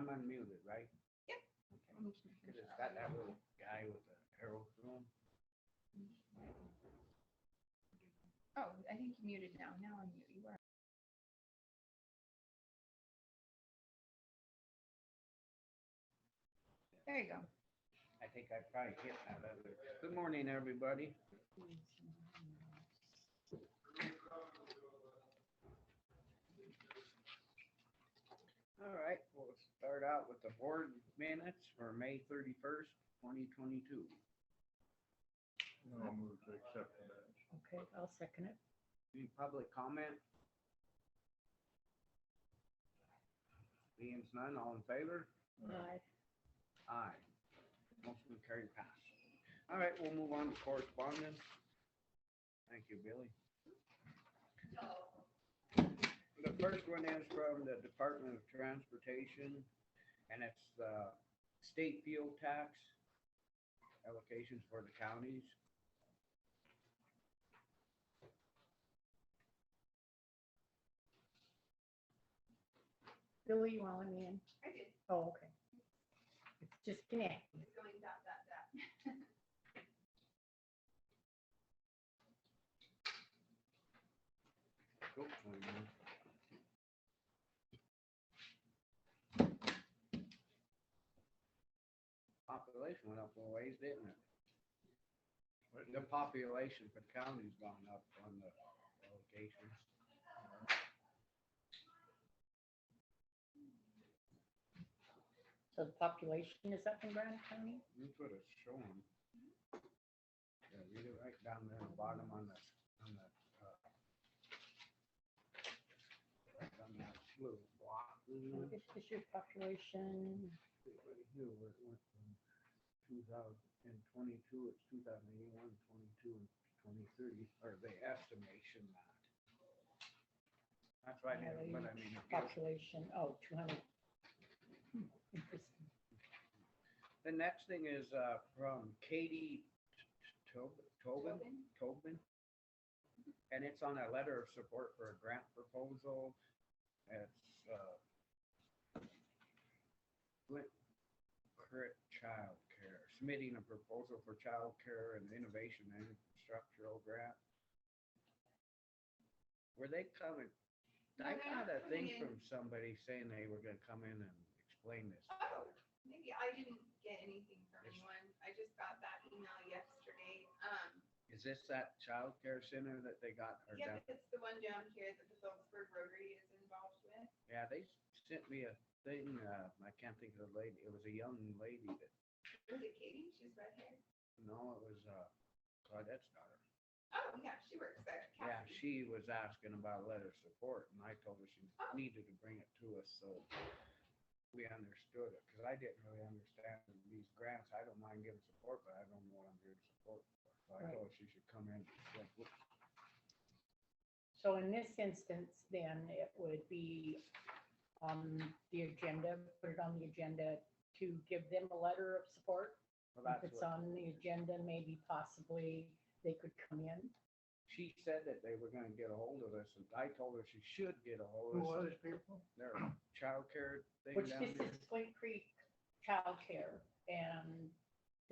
I'm unmuted, right? Yep. Okay. Because it's got that little guy with the arrow through him. Oh, I think you muted now. Now I'm mute. You are. There you go. I think I probably hit that other. Good morning, everybody. All right, we'll start out with the board minutes for May 31st, 2022. I'll move to accept the minutes. Okay, I'll second it. Any public comment? Being none, all in favor? Aye. Aye. Motion carried pass. All right, we'll move on to correspondence. Thank you, Billy. The first one is from the Department of Transportation, and it's the state fuel tax allocations for the counties. Billy, you want me in? I did. Oh, okay. It's just connect. It's going dot, dot, dot. Go for it, man. Population went up a ways, didn't it? The population for the county's gone up on the allocations. So the population is up in Granite County? That's what it's showing. Yeah, read it right down there at the bottom on that, right on that little block. This is your population. Right here, where it went from 2022, it's 2081, 22, and 2030, or the estimation that. That's right, but I mean. Population, oh, 200. Interesting. The next thing is from Katie Tobin, and it's on a letter of support for a grant proposal. It's Crit Child Care, submitting a proposal for child care and innovation and infrastructural grant. Were they coming? I got a thing from somebody saying they were going to come in and explain this. Oh, maybe I didn't get anything from anyone. I just got that email yesterday. Is this that child care center that they got? Or Yeah, down? it's the one down here that the Phillipsburg Rotary is involved with. Yeah, they sent me a thing. I can't think of the lady. It was a young lady that. Was it Katie? She's red hair. No, it was Claudette's daughter. Oh, yeah, she works there. Yeah, Kathy. she was asking about a letter of support, and I told her she needed to bring it to us so we understood it. Because I didn't really understand these grants. I don't mind giving support, but I don't know what I'm here to support for. So I told her she should come in. So in this instance, then it would be on the agenda, put it on the agenda to give them a letter of support. Well, If that's it's what on the agenda, maybe possibly they could come in. she said, that they were going to get a hold of us, and I told her she should get a hold of Who are us. these people? Their childcare thing Which down this there. is Flint Creek Childcare, and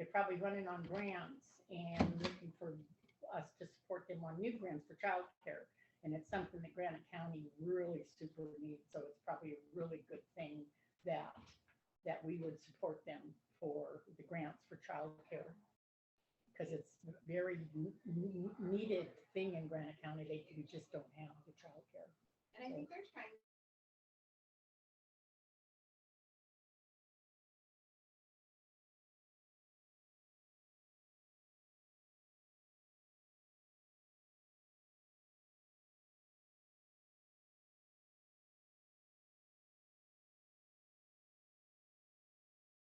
they're probably running on grants and looking for us to support them on new grants for childcare. And it's something that Granite County really super needs, so it's probably a really good thing that we would support them for the grants for childcare. Because it's a very needed thing in Granite County. We just don't have the childcare. And I think they're trying.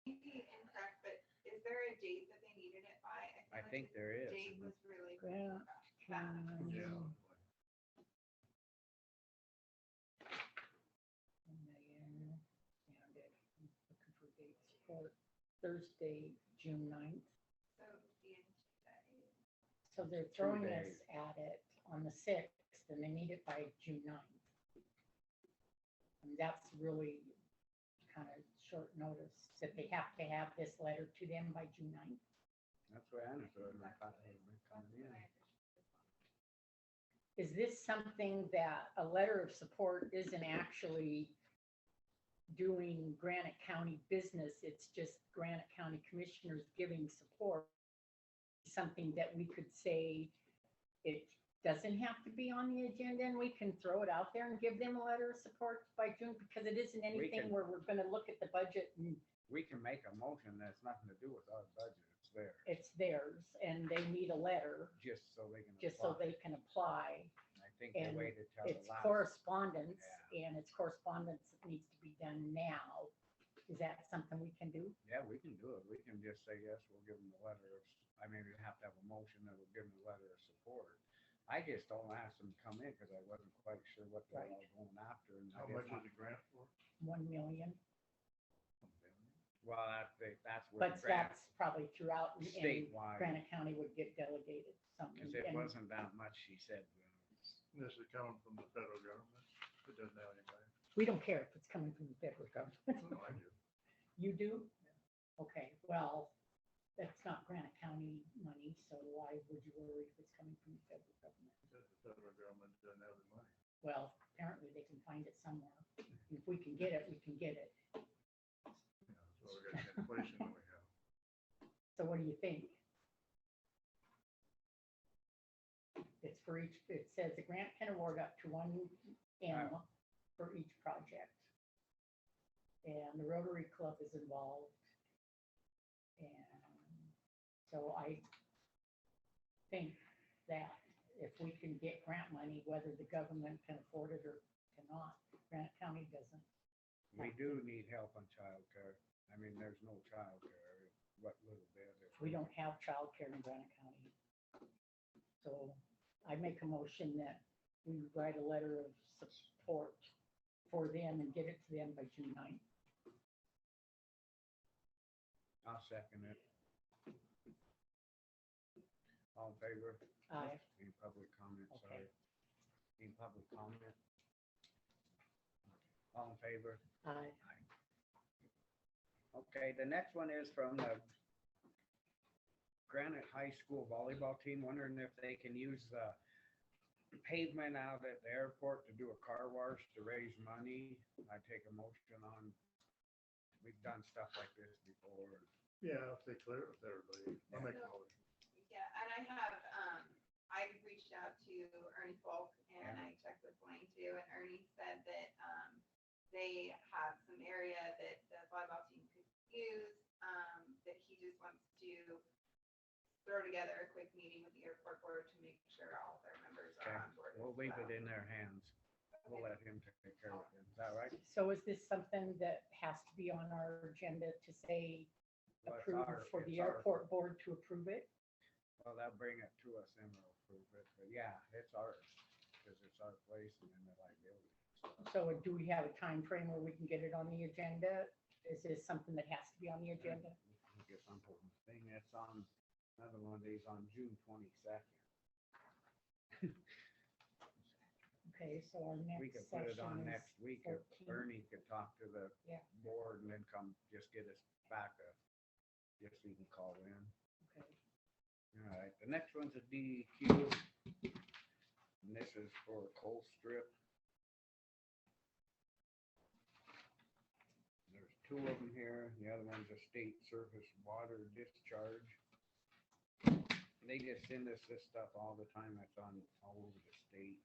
Incorrect, but is there a date that they needed it by? I feel think like there the is. date was really Grant County. Yeah. Looking for dates for Thursday, June 9th. so the end today. So they're throwing us at it on the 6th, and they need it by June 9th. And that's really kind of short notice, that they have to have this letter to them by June 9th. That's the way I understood it, and I thought they would be coming in. Is this something that a letter of support isn't actually doing Granite County business? It's just Granite County commissioners giving support. Something that we could say it doesn't have to be on the agenda and we can throw it out there and give them a letter of support by June, because it isn't anything can- where we're gonna look at the budget and We can make a motion that's nothing to do with our budget, it's there, it's theirs and they need a letter just so they can. just so apply. they can apply. I think they and waited till the It's last. correspondence and it's correspondence that needs to be done now. Is that something we can do? Yeah, we can do it. We can just say, yes, we'll give them a letter of, I mean, we have to have a motion that will give them a letter of support. I just don't ask them to come in because I wasn't quite sure what they were all going after. And I How didn't much is want- the grant for? 1 million, Well, that's where but the grant that's probably throughout and statewide, Granite County would get delegated some. because it and wasn't that much, she said. This is coming from the federal government. It doesn't have anybody. We don't care if it's coming from the federal government. No, I do. You do? Okay, well, that's not Granite County money, so why would you worry if it's coming from the federal government? Because the federal government doesn't have the money. Well, apparently they can find it somewhere. If we can get it, we can get it. You know, so we got the inflation that we have. So what do you think? It's for each, it says the grant can award up to 1 M for each project. And the Rotary Club is involved. And so I think that if we can get grant money, whether the government can afford it or cannot, Granite County doesn't. We do need help on childcare. I mean, there's no childcare, what little bit. We don't have childcare in Granite County. So I make a motion that we write a letter of support for them and get it to them by June 9th. I'll second it. All in favor? Aye. Any public comment, Okay. sorry. Any public comment? All in favor? Aye. Okay, the next one is from the Granite High School volleyball team, wondering if they can use the pavement out at the airport to do a car wash to raise money. I take a motion on, we've done stuff like this before. Yeah, if they clear it with everybody, I'll make a motion. Yeah, and I have, I reached out to Ernie Folk and I checked with Blaine too, and Ernie said that, they have some area that the volleyball team could use, that he just wants to throw together a quick meeting with the airport board to make sure all of their members Okay, are on board. we'll leave it in their hands. We'll let him take care of it. Is that right? So is this something that has to be on our agenda to say Well, it's approve our- for it's the our- airport board to approve it? Well, they'll bring it to us and we'll approve it, but yeah, it's ours, because it's our place and then the liability. So do we have a time frame where we can get it on the agenda? Is this something that has to be on the agenda? I guess I'm putting the thing that's on, another one of these on June 22nd. Okay, so our We next could put it on session is next week if 14th. Ernie could talk to the Yeah. board and then come just get us back just so you can call in. Okay. All right, the next one's a DEQ. And this is for a coal strip. There's 2 of them here. The other one's a state surface water discharge. They just send us this stuff all the time. That's on all over the state.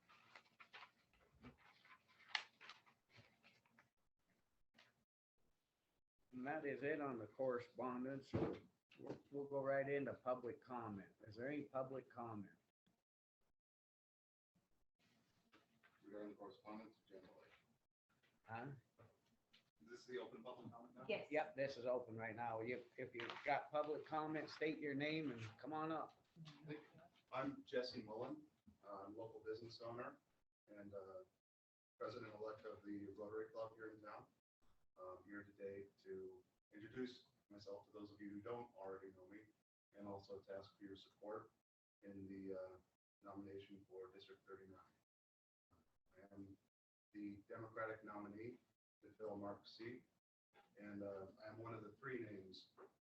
And that is it on the correspondence. We'll go right into public comment. Is there any public comment? Regarding the correspondence generally. Huh? Is this the open public comment now? Yes. Yep, this is open right now. If you've got public comment, state your name and come on up. I'm Jesse Mullen, local business owner and president-elect of the Rotary Club here in town. I'm here today to introduce myself to those of you who don't already know me, and also to ask for your support in the nomination for District 39. I am the Democratic nominee to fill Mark's seat, And I'm one of the 3 names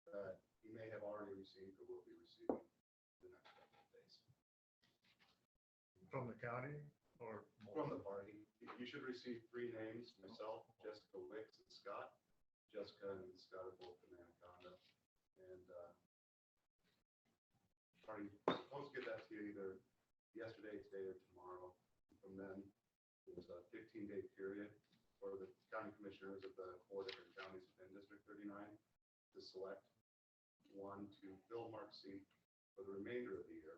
that you may have already received or will be receiving in the next couple of days. From the county or? From the party. You should receive 3 names, myself, Jessica Wicks, and Scott. Jessica and Scott are both in Anaconda. And party supposed to get that to you either yesterday, today, or tomorrow. From then, there's a 15-day period for the county commissioners of the 4 different counties within District 39 to select one to fill Mark's seat for the remainder of the year.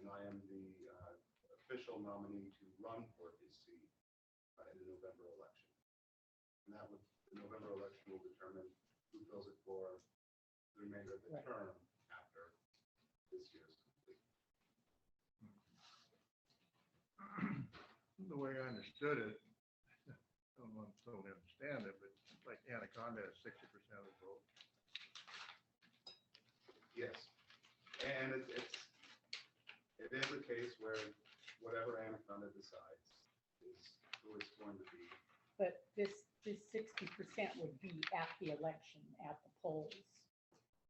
And I am the official nominee to run for his seat in the November election. And that would, the November election will determine who fills it for the remainder of the Right. term after this year's complete. The way I understood it, I don't want to totally understand it, but like Anaconda has 60% of the vote. Yes, and it is a case where whatever Anaconda decides is who it's going to be. But this 60% would be at the election, at the polls.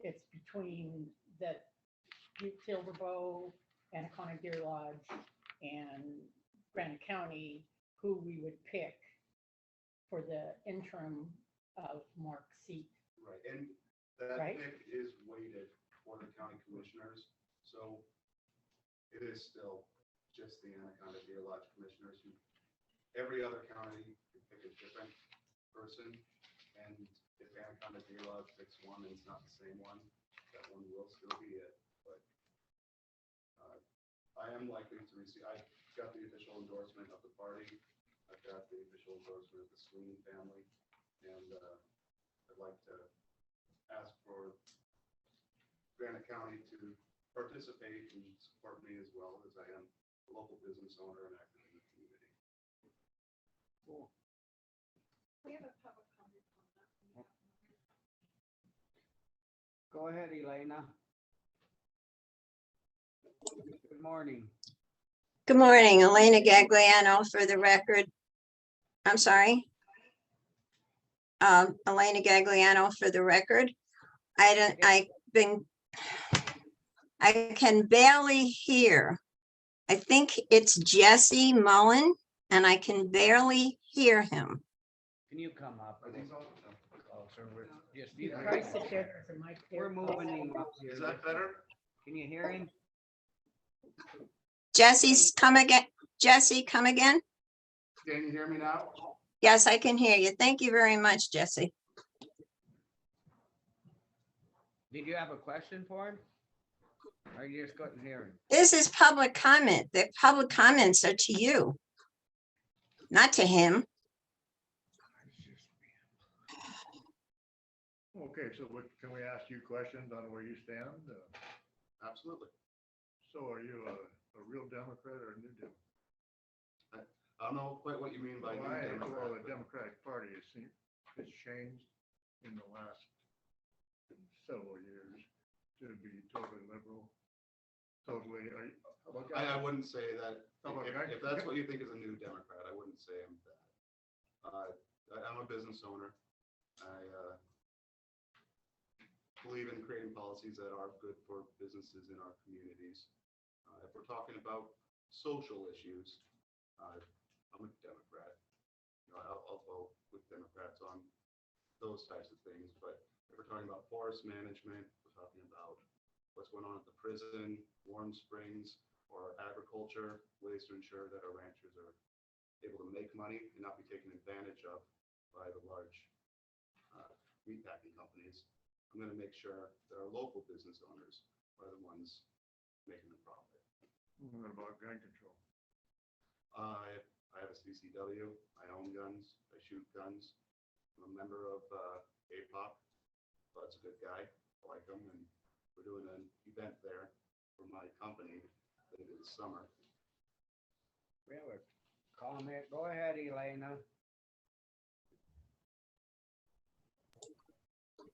It's between the Butte Silverbow, Anaconda Deer Lodge, and Granite County, who we would pick for the interim of Mark's seat. Right, and that Right. pick is weighted for the county commissioners, so it is still just the Anaconda Deer Lodge commissioners who, every other county can pick a different person, and if Anaconda Deer Lodge picks one and it's not the same one, that one will still be it, but I am likely to receive, I got the official endorsement of the party, I've got the official endorsement of the Sweeney family, and I'd like to ask for Granite County to participate and support me as well, as I am a local business owner and active in the community. Cool. We have a public comment on that. Go ahead, Elena. Good morning. Good morning, Elena Gagliano for the record. I'm sorry. Elena Gagliano for the record. I can barely hear. I think it's Jesse Mullen and I can barely hear him. Can you come up? Are these all? Closer? We're just. You can probably sit there, there's a mic there. We're moving him up here. Is that better? Can you hear him? Jesse's come again. Jesse, come again. Can you hear me now? Yes, I can hear you. Thank you very much, Jesse. Did you have a question for him? Or you just couldn't hear him? This is public comment. The public comments are to you, not to him. Okay, so can we ask you questions on where you stand? Absolutely. So are you a real Democrat or a new Democrat? I don't know quite what you mean by new Well, the Democrat. Democratic Party has changed in the last several years to be totally liberal. Totally. I wouldn't say that. How about If that's what you think is a new Democrat, I wouldn't say I'm that. I'm a business owner. I believe in creating policies that are good for businesses in our communities. If we're talking about social issues, I'm a Democrat. I'll vote with Democrats on those types of things. But if we're talking about forest management, we're talking about what's going on at the prison, Warm Springs, or agriculture, ways to ensure that our ranchers are able to make money and not be taken advantage of by the large meatpacking companies. I'm going to make sure that our local business owners are the ones making the profit. What about gun control? I have a CCW. I own guns. I shoot guns. I'm a member of APOP. Bud's a good guy. I like him, and we're doing an event there for my company later this summer. We have a comment. Go ahead, Elena.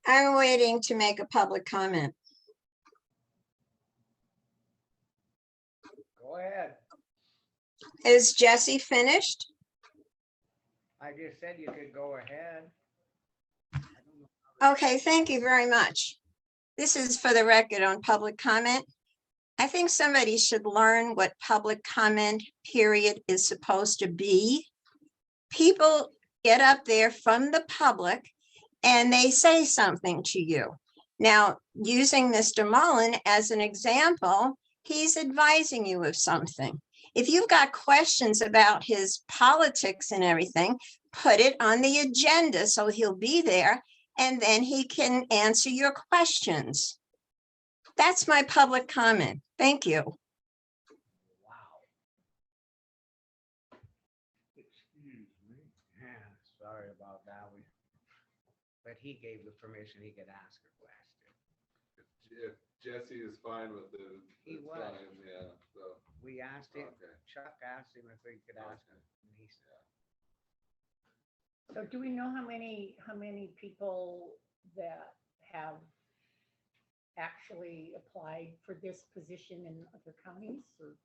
I'm waiting to make a public comment. Go ahead. Is Jesse finished? I just said you could go ahead. Okay, thank you very much. This is for the record on public comment. I think somebody should learn what public comment period is supposed to be. People get up there from the public and they say something to you. Now, using Mr. Mullen as an example, he's advising you of something. If you've got questions about his politics and everything, put it on the agenda so he'll be there and then he can answer your questions. That's my public comment. Thank you. Wow. Excuse me. Yeah, sorry about that. But he gave the permission, he could ask a question. If Jesse is fine with it, He it's was. fine, yeah, so, We asked him, okay. Chuck asked him if he could ask him, and he said, So do we know how many people that have actually applied for this position in other counties or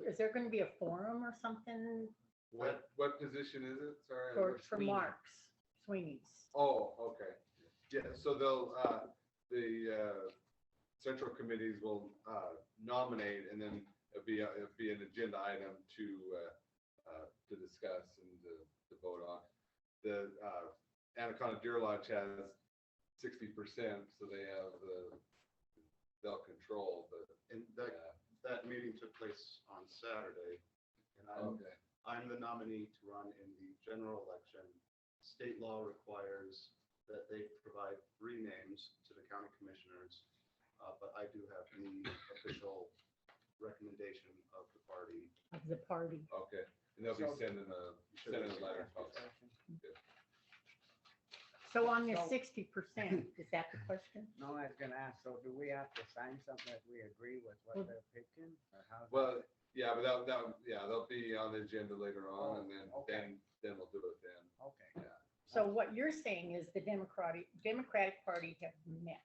is there going to be a forum or something What position is it? Sorry. for Sweeney. Mark's, Sweeney's? Oh, okay. Yeah, so they'll, the central committees will nominate and then it'll be an agenda item to discuss and to vote on. The Anaconda Deer Lodge has 60%, so they have they'll control, but And that meeting took place on Saturday. And okay. I'm the nominee to run in the general election. State law requires that they provide 3 names to the county commissioners. But I do have the official recommendation of the party. Of the party. Okay, and they'll be So- sending a letter. So on the So- 60%, is that the question? no, I was gonna ask, so do we have to sign something that we agree with what they're picking, or how's that? Well, yeah, but they'll be on the agenda later on and then, Oh, okay. then we'll do it then. Okay, So what you're saying is the Democratic Party have met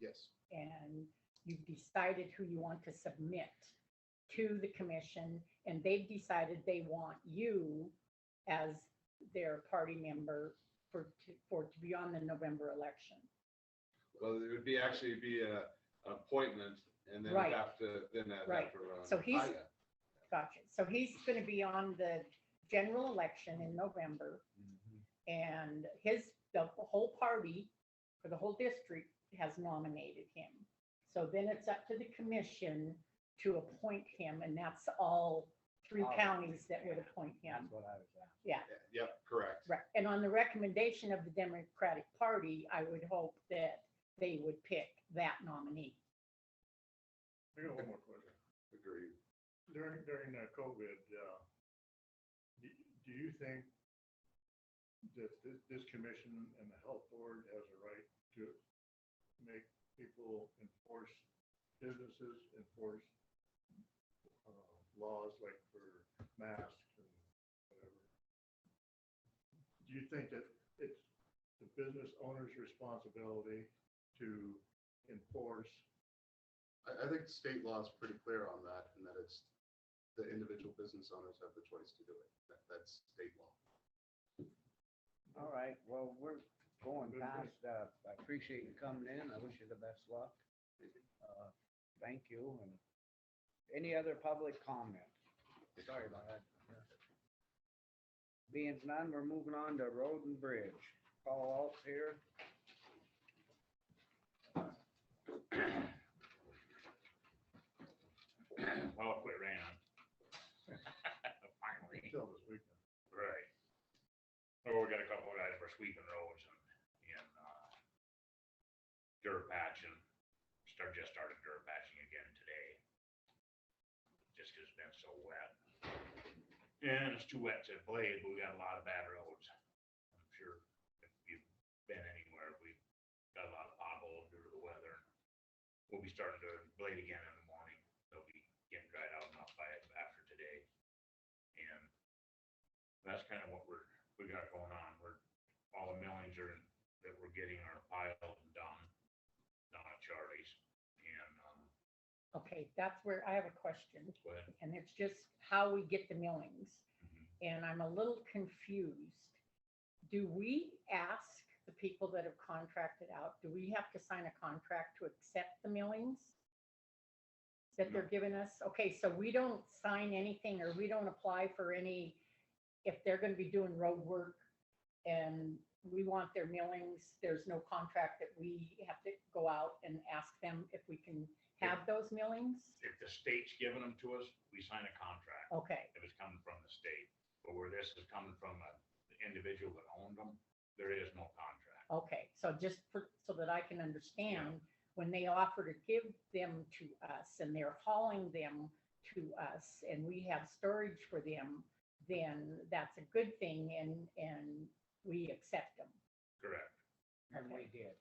Yes. and you've decided who you want to submit to the commission, and they've decided they want you as their party member to be on the November election. Well, it would actually be an appointment and then Right. have to Right. run. So he's- Yeah. Gotcha. So he's going to be on the general election in November, Mhm. and the whole party for the whole district has nominated him. So then it's up to the commission to appoint him, and that's all 3 Oh, counties that would appoint him. That's what I was asking. Yep, correct. Right. And on the recommendation of the Democratic Party, I would hope that they would pick that nominee. I got one more question. Agreed. During COVID, do you think that this commission and the health board has a right to make people enforce enforce laws like for masks and whatever? Do you think that it's the business owner's responsibility to enforce? I think state law is pretty clear on that, and that it's the individual business owners have the choice to do it. That's state law. All right, well, we're going past, I appreciate you coming in, I wish you the best luck. Thank you, and any other public comment? Sorry about that. Being none, we're moving on to road and bridge. Paul Alt's here. Well, it quit raining. Finally, Until this weekend. right. So we got a couple of guys for sweeping roads and dirt patching. Just started dirt patching again today. Just 'cause it's been so wet. And it's too wet to blade, but we got a lot of bad roads. I'm sure if you've been anywhere, we got a lot of potholes due to the weather. We'll be starting to blade again in the morning. They'll be getting dried out enough by after today. And that's kind of what we got going on. All the millings that we're getting are piled and done down at Charlie's. And, Okay, that's where I have a question, go ahead. and it's just how we get the millings. Mhm. And I'm a little confused. Do we ask the people that have contracted out, do we have to sign a contract to accept the millings that they're giving us? Okay, so we don't sign anything or we don't apply for any, if they're gonna be doing road work and we want their millings, there's no contract that we have to go out and ask them if we can have those millings? If the state's giving them to us, we sign a contract. Okay, If it's coming from the state, but where this is coming from the individual that owned them, there is no contract. okay, so just for, so that I can understand, when they offer to give them to us and they're hauling them to us and we have storage for them, then that's a good thing and we accept them. Correct. And we did.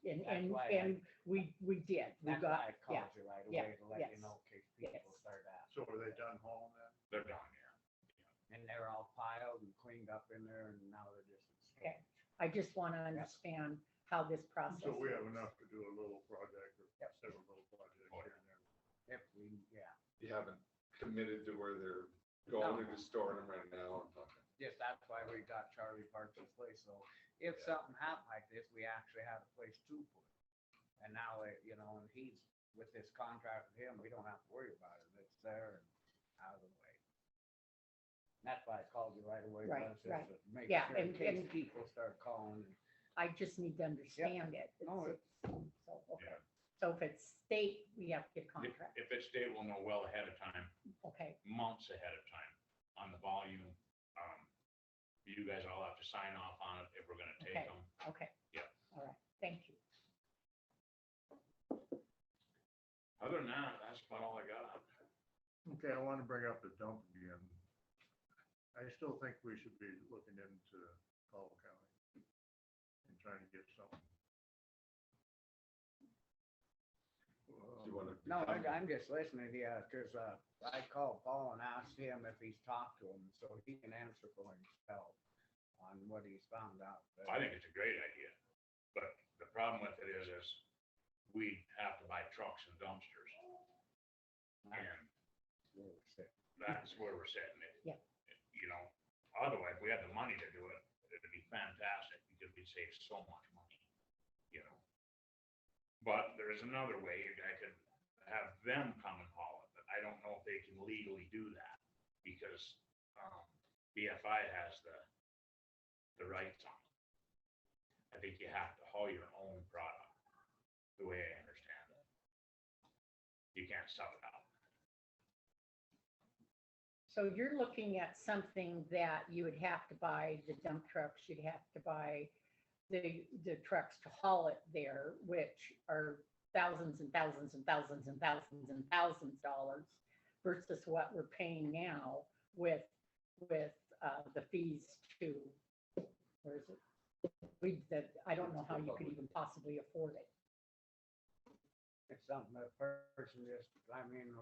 And, That's and, why and we did, we That's got, why I yeah, called you right yeah, away to let yes, you know, in case people yes. start asking. So are they done hauling that? They're done, yeah. And they're all piled and cleaned up in there and now they're just. in Okay. storage. I just want to understand how this process. So we have works. enough to do a little project or Yep. several little projects Oh, here and there. If we, yeah, You haven't committed to where they're going, they're just storing them right now. just that's why we got Charlie parked this place. So if something happened like this, we actually had a place to put it. And now, you know, and he's with this contract with him, we don't have to worry about it. It's there and out of the way. That's why I called you right away. Right, Melissa, right. to make Yeah, sure in and- case and- people start calling. I just need to understand it. No, So, okay. Yeah. So if it's state, we have to get a If, contract. if it's state, we'll know well ahead of time, Okay, months ahead of time on the volume. You guys all have to sign off on it if we're gonna take Okay. them. okay. Yeah. All right, thank you. Other than that, that's about all I got. Okay, I want to bring up the dump again. I still think we should be looking into Caldwell County and trying to get something. Do you want to? No, I'm just listening to you, cause, I called Paul and asked him if he's talked to him, so he can answer for himself on what he's found out. I think it's a great idea, but the problem with it is we have to buy trucks and dumpsters, and that's where we're setting it. Yeah. You know, otherwise, if we had the money to do it, it'd be fantastic, because we'd save so much money, you know. But there is another way, I could have them come and haul it, but I don't know if they can legally do that, because, BFI has the rights on it. I think you have to haul your own product, the way I understand it. You can't sub it out. So you're looking at something that you would have to buy the dump trucks, you'd have to buy the trucks to haul it there, which are thousands and thousands and thousands and thousands and thousands of dollars versus what we're paying now with the fees to, where is it? I don't know how you could even possibly afford it. It's something that person just, I mean,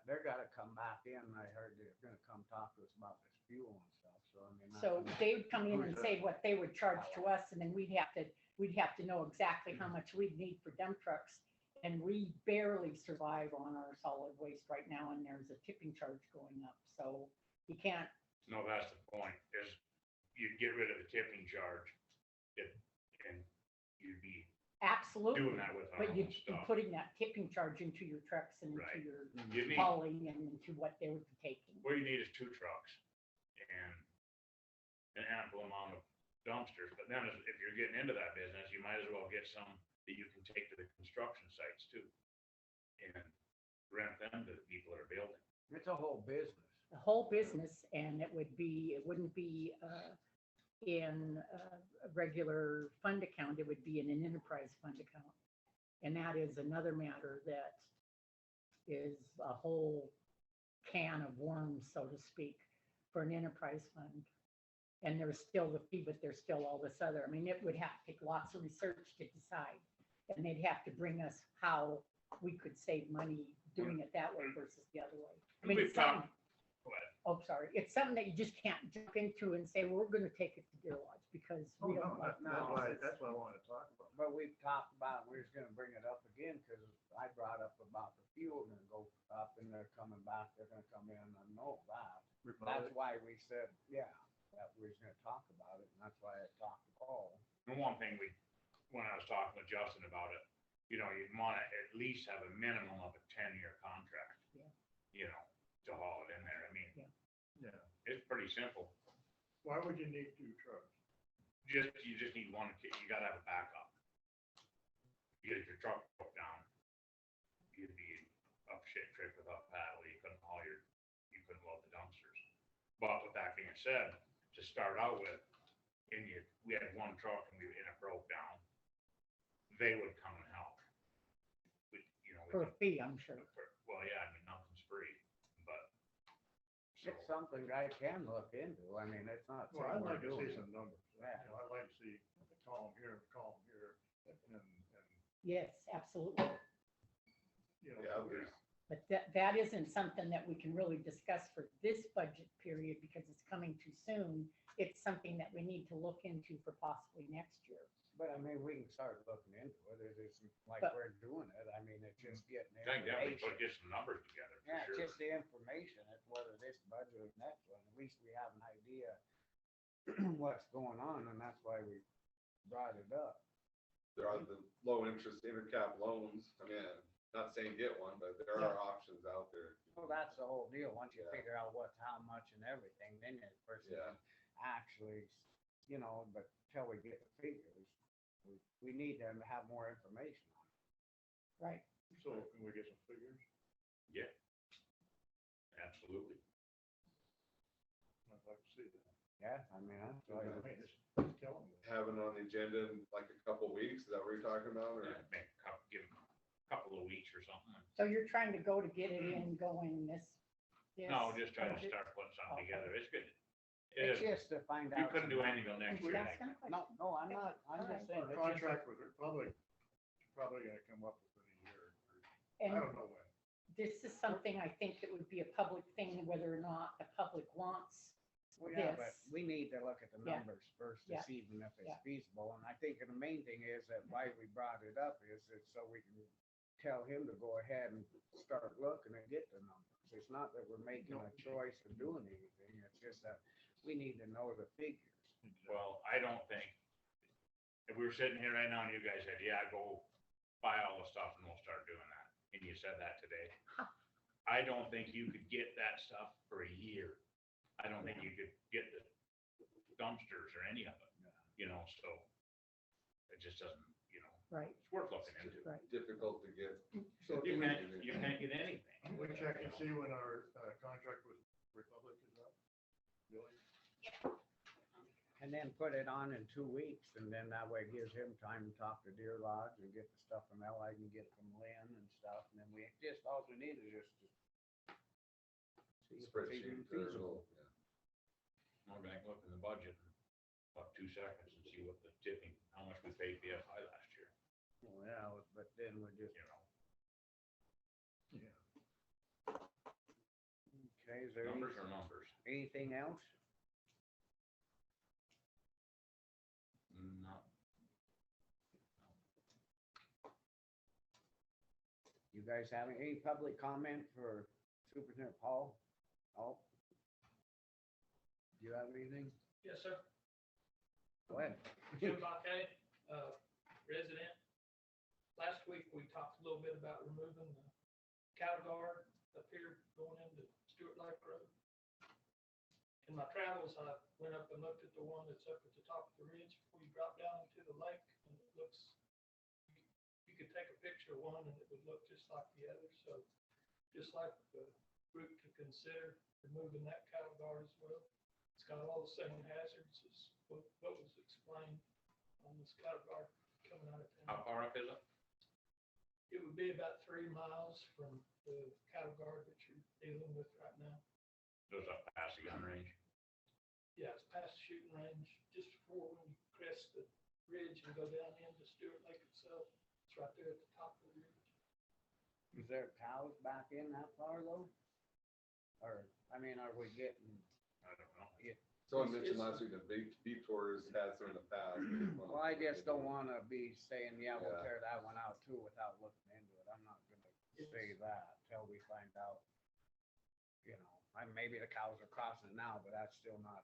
they're gotta come back in. I heard they're gonna come talk to us about this fuel and stuff, so I mean. So they would come in and say what they would charge to us, and then we'd have to know exactly how much we'd need for dump trucks. And we barely survive on our solid waste right now, and there's a tipping charge going up, so you can't, No, that's the point, is you get rid of the tipping charge, and you'd be absolutely. doing that with our But own you'd be stuff. putting that tipping charge into your trucks and into Right. your You need, hauling and into what they would be taking. what you need is 2 trucks and an ample amount of dumpsters, but then if you're getting into that business, you might as well get some that you can take to the construction sites too. And rent them to the people that are building. It's a whole business. The whole business, and it wouldn't be in a regular fund account, it would be in an enterprise fund account. And that is another matter that is a whole can of worms, so to speak, for an enterprise fund. And there's still the fee, but there's still all this other, I mean, it would have to take lots of research to decide. And they'd have to bring us how we could save money doing it that way versus the other way. I mean, We've it's something, talked, go ahead. oh, sorry, it's something that you just can't jump into and say, well, we're gonna take it to Deer Lodge because Oh, we no, don't like. that's what I wanted to talk about. But we've talked about, we're just gonna bring it up again, cause I brought up about the fuel gonna go up and they're coming back, they're gonna come in, I know that. That's why we said, yeah, that we was gonna talk about it, and that's why I talked to Paul. And one thing when I was talking with Justin about it, you know, you'd wanna at least have a minimum of a 10-year contract. Yeah. You know, to haul it in there. I mean, Yeah. it's pretty simple. Why would you need 2 trucks? You just need one, you gotta have a backup. You get your truck broke down, you'd be up shit creek without paddle, you couldn't load the dumpsters. But with that being said, to start out with, we had one truck and it broke down, they would come and help. You know, For a fee, I'm sure. well, yeah, I mean, nothing's free, but. so- It's something I can look into. I mean, it's not. Well, I'd saying we're like to doing see it. some numbers. Yeah. You know, I'd like to see a column here, and, Yes, absolutely. you know. Yeah, there's, But that isn't something that we can really discuss for this budget period because it's coming too soon. It's something that we need to look into for possibly next year. But I mean, we can start looking into it. It isn't like But- we're doing it. I mean, it's just getting the I think definitely information. put get some numbers together for Yeah, sure. just the information. It's whether this budget or next one. At least we have an idea what's going on, and that's why we brought it up. there are the low interest intercap loans. I mean, not saying get one, but there are options out there. Well, that's the whole deal. Once you Yeah. figure out what's how much and everything, then the person Yeah. can actually, you know, but till we get the figures, we need to have more information on it. Right. So can we get some figures? Yeah. Absolutely. I'd like to see that. Yeah, I mean, that's I why. mean, just tell them. Having on the agenda in like a couple weeks, is that what you're talking about? Or? Yeah, give them a couple of weeks or something. So you're trying to go to get it in going this? No, just trying to budget? start putting something Okay. together. It's good. It's It is. just to find out. You couldn't do some anything till next We're year. asking a question. No, I'm not, I'm just saying. Our it's just- contract with Republic is probably gonna come up within a year. I And don't know when. this is something I think that would be a public thing, whether or not the public wants Well, yeah, but this. we need to look at the Yeah. numbers first Yeah. to see even if Yeah. it's feasible. And I think the main thing is that why we brought it up is that so we can tell him to go ahead and start looking and get the numbers. It's not that we're making a choice of doing anything. It's just that we need to know the figures. Well, I don't think, if we were sitting here right now and you guys said, yeah, go buy all the stuff and we'll start doing that, and you said that today, I don't think you could get that stuff for a year. I don't think you could get the dumpsters or any of it, you know, so it just doesn't, you know, Right, it's worth looking into. right. Difficult to get. So You do can't get anything. we check and see when our contract with Republic is up? Really? And then put it on in 2 weeks, and then that way it gives him time to talk to Deer Lodge and get the stuff from Allied and get it from Lynn and stuff, and then we just, all we need is just to see if it's even Spreadsheet or feasible. little, yeah. I'm gonna look in the budget in about 2 seconds and see what the tipping, how much we paid BFI last year, Well, yeah, but then we just, you know. Yeah. okay, is there Numbers are numbers. anything else? No. You guys have any public comment for Superintendent Paul? Oh. Do you have anything? Yes, sir. Go ahead. Jim Baque, resident. Last week, we talked a little bit about removing the cattle guard up here going into Stewart Lake Road. In my travels, I went up and looked at the one that's up at the top of the ridge before you drop down into the lake, and it looks, you could take a picture of one and it would look just like the other, so just like the group to consider removing that cattle guard as well. It's got all the same hazards as what was explained on this cattle guard coming out of How town. far up is it? It would be about 3 miles from the cattle guard that you're dealing with right now. Goes up past the gun range. Yeah, it's past the shooting range, just before when you crest the ridge and go down into Stewart Lake itself. It's right there at the top of the ridge. Is there cows back in that far though? Or, I mean, are we getting, I don't know. Someone mentioned last week that detours had some in the past. well, I just don't wanna be saying, yeah, we'll Yeah. tear that one out too without looking into it. I'm not gonna say that till we find out. You know, maybe the cows are crossing it now, but that's still not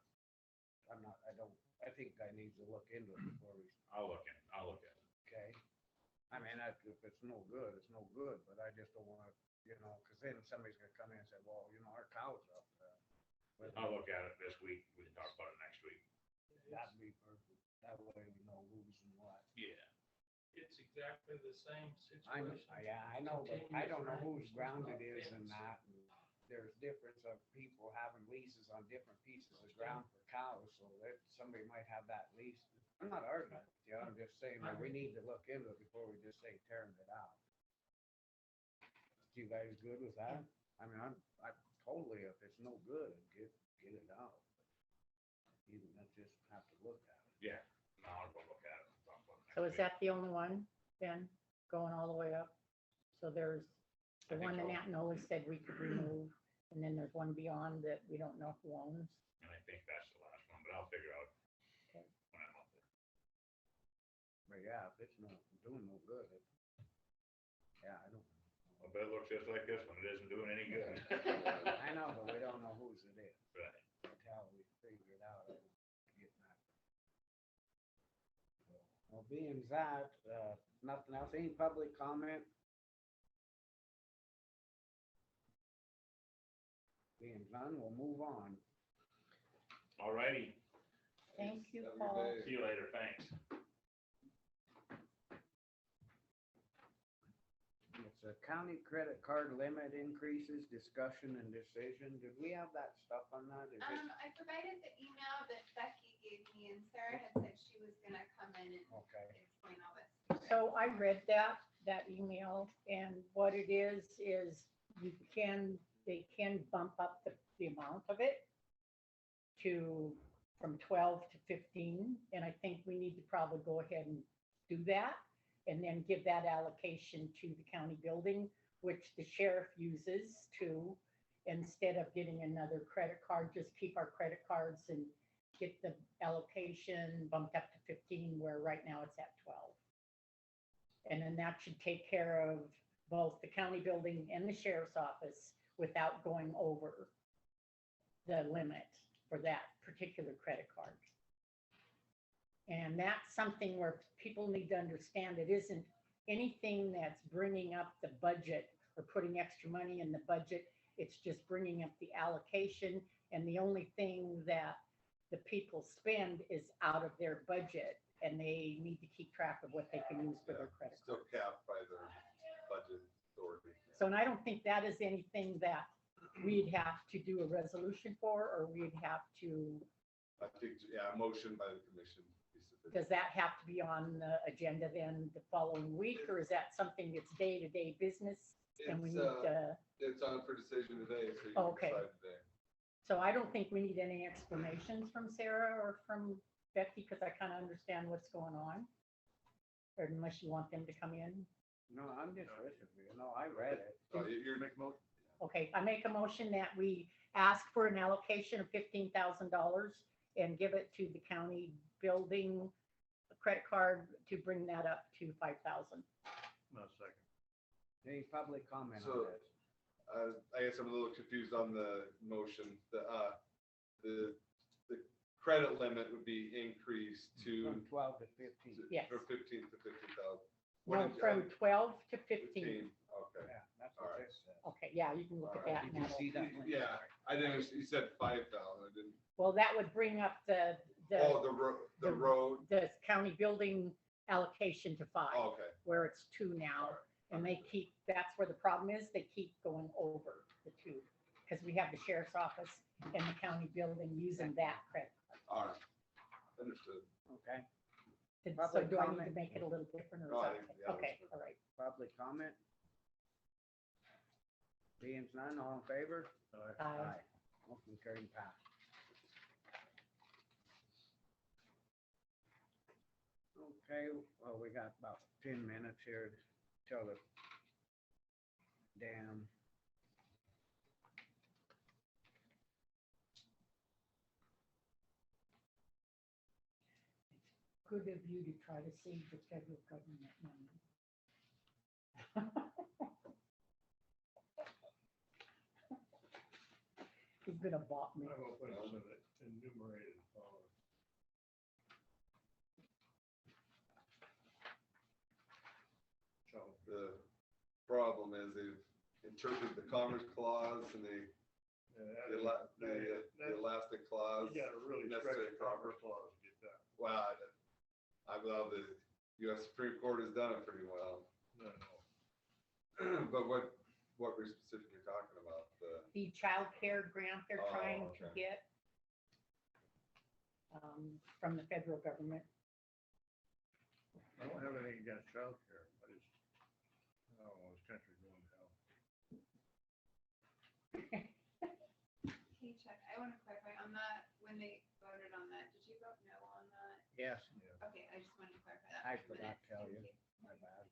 I think I need to look into it before we, I'll look at it. okay? I mean, if it's no good, it's no good, but I just don't wanna, cause then somebody's gonna come in and say, well, our cow's up. I'll look at it this week. We can talk about it next week. That'd be perfect. That way we know who's and what. Yeah. It's exactly the same I know, situation. yeah, I know, but I don't know whose Continuous ground running, it is it's and not that. And there's difference of people having leases on different pieces of ground for cows, so that somebody might have that lease. I'm not arguing with you, I'm just saying that we need to look into it before we just say tearing it out. You guys good with that? I mean, I totally, if it's no good, get it out. Even let's just have to look at it. Yeah. No, I'll go look at it. Talk about it next So is week. that the only one then, going all the way up? So there's the I think one that so. Aunt Nola said we could remove, and then there's one beyond that we don't know who owns. And I think that's the last one, but I'll figure out Okay. when I'm up there. But yeah, if it's not doing no good, yeah, I don't. I bet it looks just like this one. It isn't doing any good. I know, but we don't know whose it is. Right. Until we figure it out, I don't get that. Well, being that, nothing else, any public comment? Being none, we'll move on. All righty. Thank you, Have a good Paul. day. See you later. Thanks. It's a county credit card limit increases, discussion and decision. Did we have that stuff on that? Is it? I provided the email that Becky gave me, and Sarah had said she was gonna come in and Okay, explain all this. So I read that email, and what it is they can bump up the amount of it from 12 to 15, and I think we need to probably go ahead and do that, and then give that allocation to the county building, which the sheriff uses to, instead of getting another credit card, just keep our credit cards and get the allocation bumped up to 15, where right now it's at 12. And then that should take care of both the county building and the sheriff's office without going over the limit for that particular credit card. And that's something where people need to understand it isn't anything that's bringing up the budget or putting extra money in the budget. It's just bringing up the allocation. And the only thing that the people spend is out of their budget, and they need to keep track of what they can use for their credit Still card. capped by their budget authority. So, and I don't think that is anything that we'd have to do a resolution for, or we'd have to, I think, yeah, a motion by the commission. be sufficient. does that have to be on the agenda then the following week, or is that something that's day-to-day business? And we It's, need to, It's on for decision today, so you Okay. can decide today. so I don't think we need any explanations from Sarah or from Becky, because I kind of understand what's going on. Or unless you want them to come in. no, I'm just listening, I read it. So you're making motion? Okay, I make a motion that we ask for an allocation of $15,000 and give it to the county building credit card to bring that up to 5,000. No, second. Any public comment on So- this? I guess I'm a little confused on the motion. The credit limit would be increased to. From 12 to 15. Yes. From 15 to 15,000. No, from 12 to 15. 15, okay. Yeah, that's All what right. this says. Okay, yeah, you can look at that. Did and you see that? one? Yeah, I didn't, you said 5,000, I didn't. Well, that would bring up Oh, the road, the county building allocation to 5, okay. where it's 2 now. And that's where the problem is, they keep going over the 2. Because we have the sheriff's office and the county building using that credit card. All right, understood. Okay, So Public do I need to comment? make it a little different or No, I is think, that yeah, okay? that's All right. public comment? Being none, all in favor? Aye. Motion carried, passed. Okay, well, we got about 10 minutes here till the dam. Good of you to try to save the federal government money. He's gonna bought me. I hope it's an enumerated policy. the problem is they've interpreted the Commerce Clause and the elastic clause. You gotta really necessary stretch the proper clause to get that. Wow, I believe the US Supreme Court has done it pretty well. No. But what we're specifically talking about, The childcare grant they're Oh, trying to okay. get from the federal government. I don't have anything against childcare. I just, I don't know, this country's going to hell. Hey Chuck, I want to clarify on that, when they voted on that, did you vote no on that? Yes, Okay, I just wanted to clarify that. I for the forgot minutes. to tell Thank you. My bad.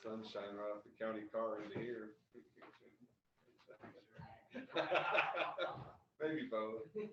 sunshine right off the county car into here. Maybe both. Did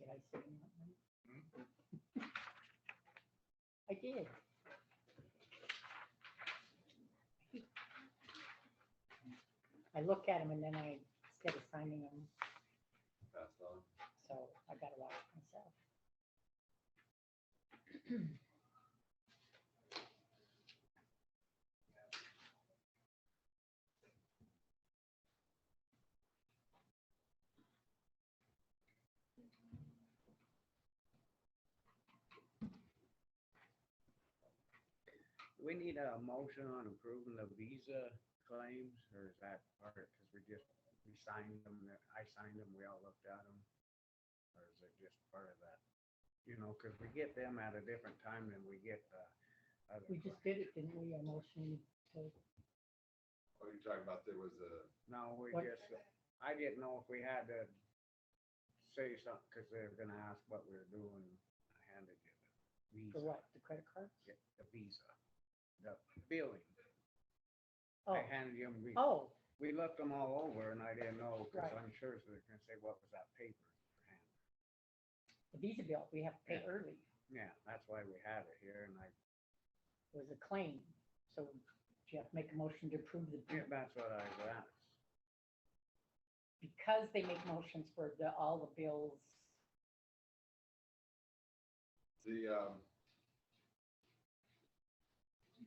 I say that one? I did. I look at them and then instead of signing them, Passed on. so I gotta watch myself. Do we need a motion on approving the visa claims, or is that part, because we signed them, I signed them, we all looked at them? Or is it just part of that? You know, because we get them at a different time than we get the other. We just did it, didn't we? A motion to, What are you talking about? There was a, No, we What? just, I didn't know if we had to say something, because they were gonna ask what we were doing. I handed you the visa. for what, the credit cards? Yeah, the visa, the billing. Oh, I handed you them. oh, We looked them all over and I didn't know, because Right. I'm sure they're gonna say, what was that paper? the Visa bill, we have to pay Yeah. early. Yeah, that's why we had it here, and It was a claim. So do you have to make a motion to approve the, that's what I was asked. because they make motions for all the bills. you've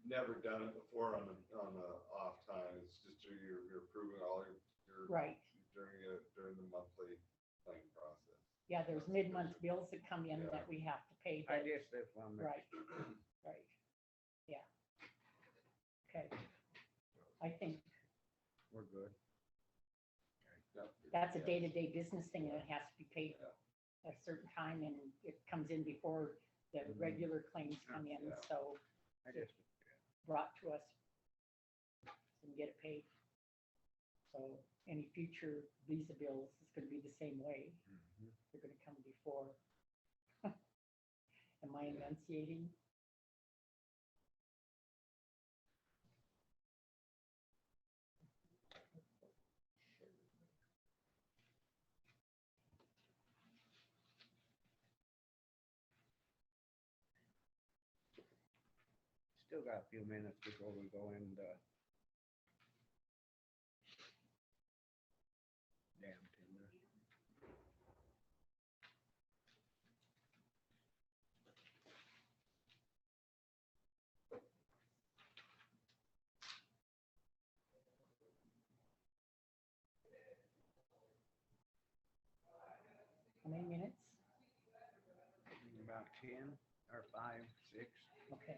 never done it before on the off time. It's just you're approving all your Right. during the monthly claim process. Yeah, there's mid-month bills that come in Yeah. that we have to pay. I but- just, if I'm. Right, right. Yeah. Okay. I think We're good. Yep. that's a day-to-day business thing and it has to be paid at a certain time and it comes in before the regular claims come in, Yeah. so I just, brought to us and get it paid. So any future Visa bills is gonna be the same way. mhm. They're gonna come before. Am I enunciating? Still got a few minutes before we go into damn 10 10 or 5, 6. Okay.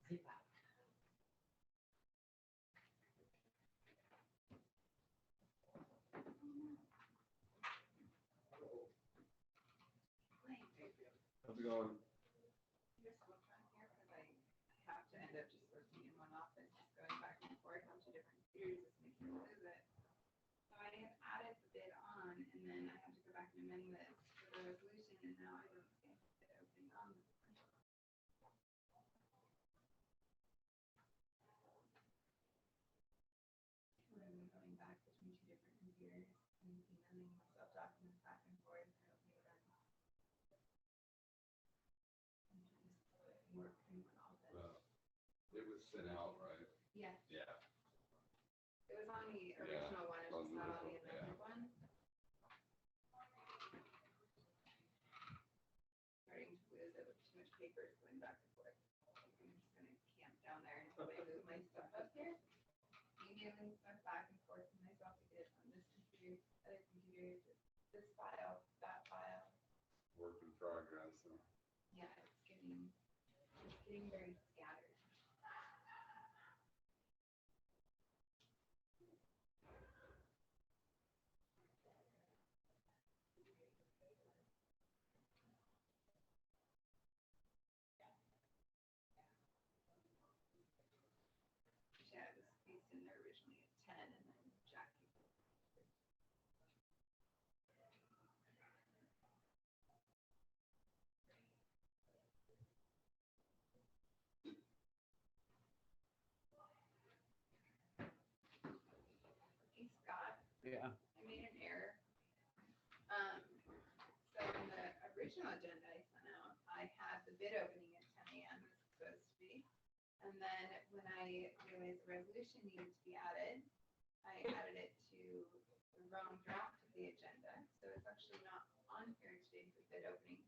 Zip out. How's it going? Just look on here, because I have to end up just working in one office, just going back and forth on two different computers, just making sure that. So I had added the bid on, and then I had to go back and amend this for the resolution, and now I don't see the bid opening on. I'm going back between two different computers and emailing myself documents back and forth. I don't think that. Work in one office. It was sent out, right? Yes. Yeah. It was on the Yeah, original one, it's on just the not on the original, yeah. amended one. Starting to lose it with too much paper going back and forth. I'm just gonna camp down there until I move my stuff up here. Emailing stuff back and forth to myself to get it from this computer, other computer, this file, that file. Work in progress. So. Yeah, it's getting very scattered. Yeah, it was spaced in there originally at 10, and then Jackie. Hey, Scott, Yeah. I made an error. So in the original agenda I sent out, I had the bid opening at 10 a.m. as it's supposed to be. And then when I realized the resolution needed to be added, I added it to the wrong draft of the agenda. So it's actually not on here today for bid opening.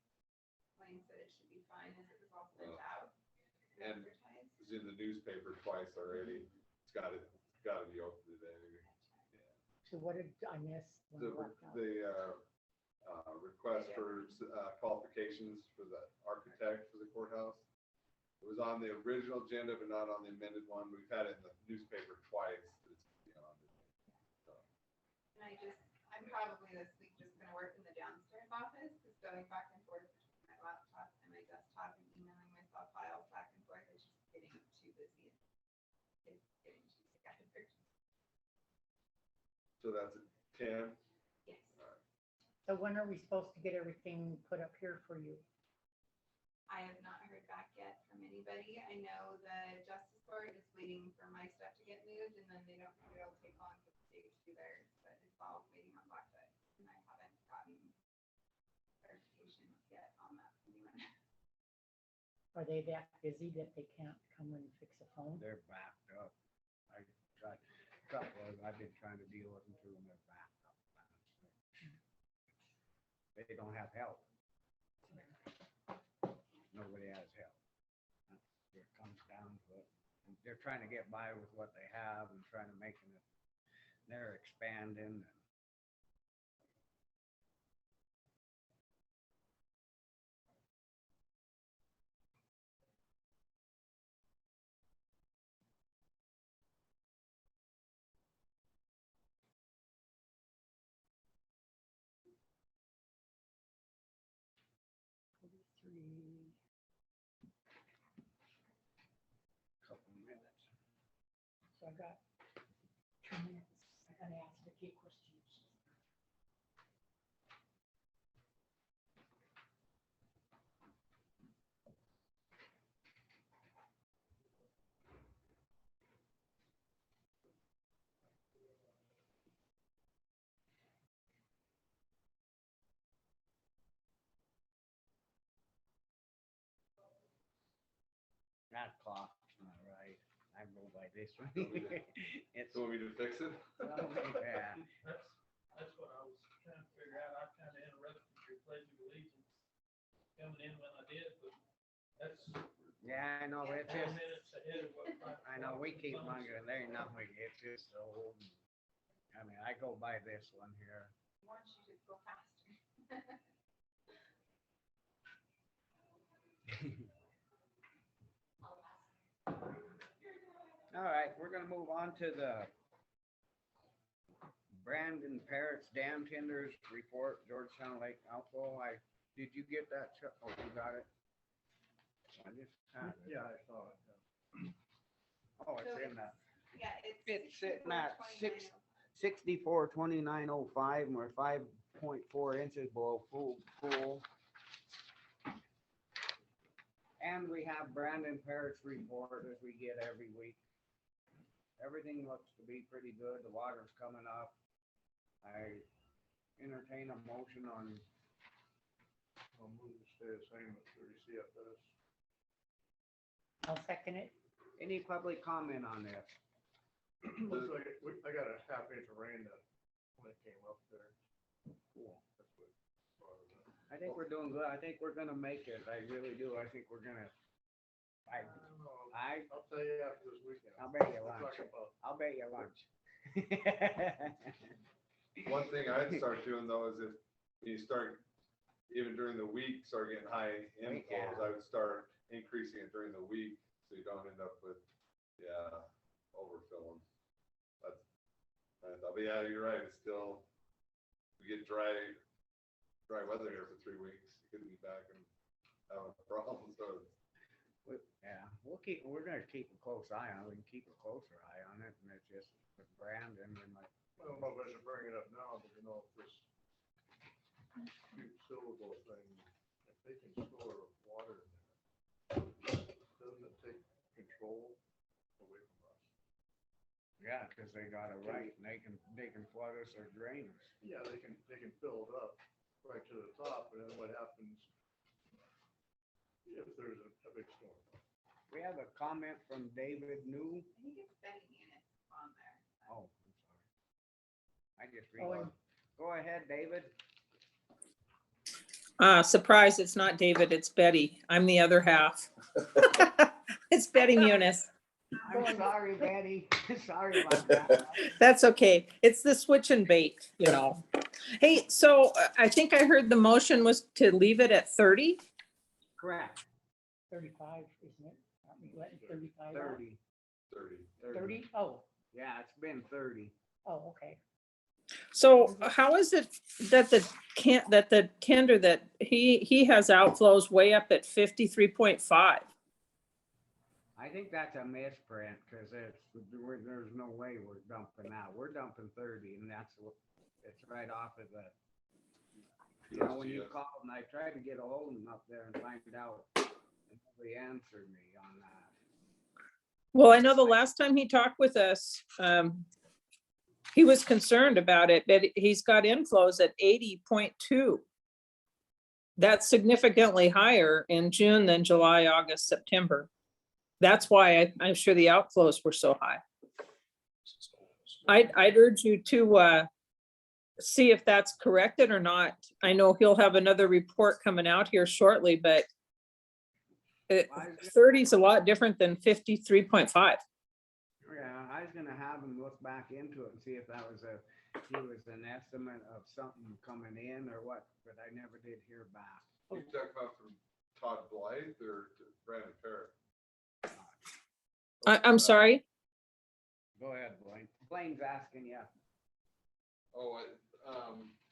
Blaine said it should be fine as it was all sent out. And advertised. It's in the newspaper twice already. It's gotta be open today. So what did I miss? when I The, left out? request for qualifications for the architect for the courthouse. It was on the original agenda, but not on the amended one. We've had it in the newspaper twice. I'm probably this week just gonna work in the downstairs office, just going back and forth between my laptop and my desktop and emailing myself files back and forth. It's just getting too busy. It's getting too scattered. So that's at 10. Yes. So when are we supposed to get everything put up here for you? I have not heard back yet from anybody. I know the justice court is waiting for my stuff to get moved, and then it'll take long for the state to do theirs, but it's all waiting on Blackfoot, and I haven't gotten clarification yet on that from anyone. Are they that busy that they can't come and fix a phone? They're backed up. I tried, a couple of, I've been trying to deal with them too, and they're backed up. They don't have help. Nobody has help. It comes down to it. They're trying to get by with what they have and trying to make it, they're expanding. Three. Couple minutes. So I got 2 minutes. I'm gonna ask Vicki a question. That clock's not right. I go by this one. It's, So want me to fix it? yeah. That's what I was trying to figure out. I kind of interrupted your pledge of allegiance coming in when I did, but that's Yeah, I know, it's 10 just, minutes ahead of what. I know, we keep wondering, there ain't nothing, it's just so old. I mean, I go by this one here. I want you to go faster. All right, we're gonna move on to the Brandon Parrott's dam tenders report, Georgetown Lake outflow. Did you get that? Oh, you got it? I just had it. Yeah, I saw it. Oh, it's in that. Yeah, It's sitting at 64.29. 64,2905, and we're 5.4 inches below full. And we have Brandon Parrott's report as we get every week. Everything looks to be pretty good. The water's coming up. I entertain a motion on, I'll move to stay the same at 30 CFS. I'll second it. any public comment on this? Looks like I got a half inch of rain that when it came up there. Cool. That's what bothered me. I think we're doing good. I think we're gonna make it. I really do. I think we're gonna, I don't know. I, I'll tell you after this weekend. I'll bet you We'll lunch. talk about- I'll bet you lunch. One thing I'd start doing though is if you start, even during the week, start getting high inflows, I would start increasing it during the week so you don't end up with, overfilling. But yeah, you're right. It's still, we get dry weather here for 3 weeks. You could be back and having problems. So Yeah, we're gonna keep a close eye on it. We can keep a closer eye on it, and it's just with Brandon and like. I don't know if I should bring it up now, but you know, if this cute silver thing, if they can store water in there, doesn't it take control away from us? Yeah, because they got a right, and they can flood us or drain us. Yeah, they can fill it up right to the top, and then what happens if there's a big storm? We have a comment from David New. I think it's betting units on there. Oh, I'm sorry. I just Oh, read. and- Go ahead, David. Surprise, it's not David, it's Betty. I'm the other half. It's Betty Muniz. I'm sorry, Betty. Sorry about that. That's okay. It's the switch and bait, you know. Hey, so I think I heard the motion was to leave it at 30? Correct. 35, isn't it? Aren't we letting 35 out? 30. 30. 30? Oh, Yeah, it's been 30. oh, okay. So how is it that the tender that he has outflows way up at 53.5? I think that's a misprint because there's no way we're dumping that. We're dumping 30, and it's right off of the. You know, when you called and I tried to get a hold of them up there and find out, nobody answered me on that. Well, I know the last time he talked with us, he was concerned about it, but he's got inflows at 80.2. That's significantly higher in June than July, August, September. That's why I'm sure the outflows were so high. I'd urge you to see if that's corrected or not. I know he'll have another report coming out here shortly, but 30 is a lot different than 53.5. Yeah, I was gonna have him look back into it and see if that was an estimate of something coming in or what, but I never did hear back. You talking about from Todd Blythe or Brandon Parrott? I'm sorry. Go ahead, Blaine. Blaine's asking you. Oh,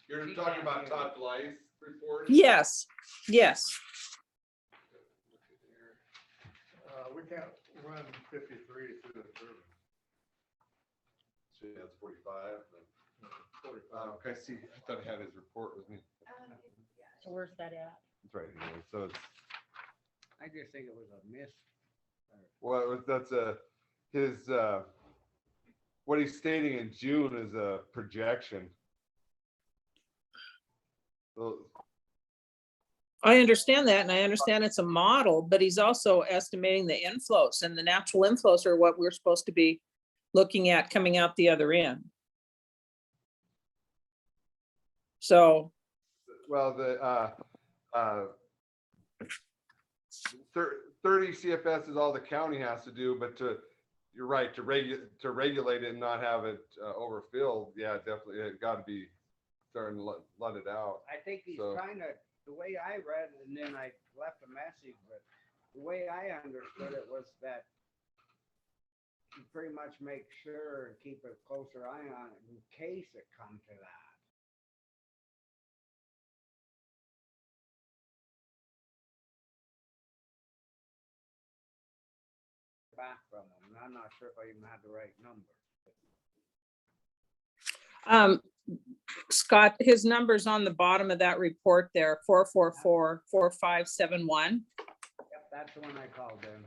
you're He talking can't about hear Todd Blythe's report? Yes, yes. We can't run 53 through the turbine. So that's 45. 45. Okay, see, I thought he had his report with me. Yeah. So where's that at? It's right here. So it's, I just think it was a miss. well, that's his, what he's stating in June is a projection. So, I understand that, and I understand it's a model, but he's also estimating the inflows, and the natural inflows are what we're supposed to be looking at coming out the other end. So, well, the 30 CFS is all the county has to do, but you're right, to regulate it and not have it overfilled, yeah, definitely, it got to be starting to let it out. I think he's So- trying to, the way I read it, and then I left a message, but the way I understood it was that pretty much make sure and keep a closer eye on it in case it come to that. Back from them, and I'm not sure if I even had the right number. Scott, his number's on the bottom of that report there, 444-4571. Yep, that's the one I called in.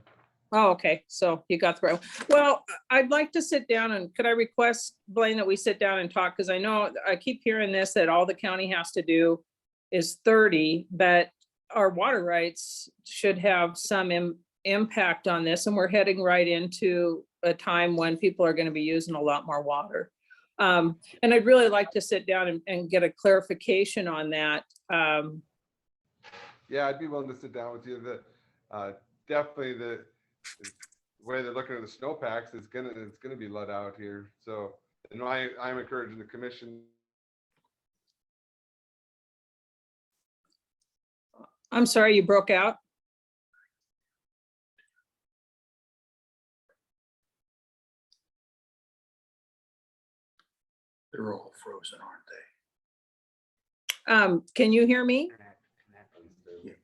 Oh, okay, so you got through. Well, I'd like to sit down and could I request, Blaine, that we sit down and talk? Because I know I keep hearing this, that all the county has to do is 30, but our water rights should have some impact on this, and we're heading right into a time when people are going to be using a lot more water. And I'd really like to sit down and get a clarification on that. Yeah, I'd be willing to sit down with you. Definitely the way they're looking at the snowpacks, it's gonna be let out here. So, and I'm encouraging the commission. I'm sorry, you broke out. They're all frozen, aren't they? Can you hear me? Internet connection.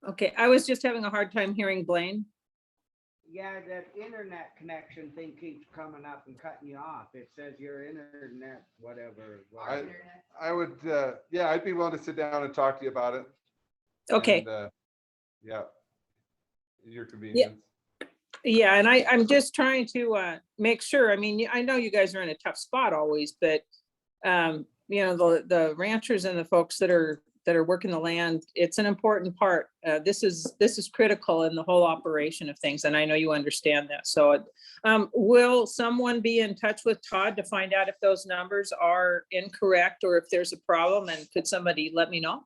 Okay, I was just having a hard time hearing Blaine. Yeah, that internet connection thing keeps coming up and cutting you off. It says your internet, whatever. Our I- internet. I would, yeah, I'd be willing to sit down and talk to you about it. Okay, And, yeah. Your convenience. yeah, and I'm just trying to make sure. I mean, I know you guys are in a tough spot always, but you know, the ranchers and the folks that are working the land, it's an important part. This is critical in the whole operation of things, and I know you understand that. So will someone be in touch with Todd to find out if those numbers are incorrect or if there's a problem, and could somebody let me know?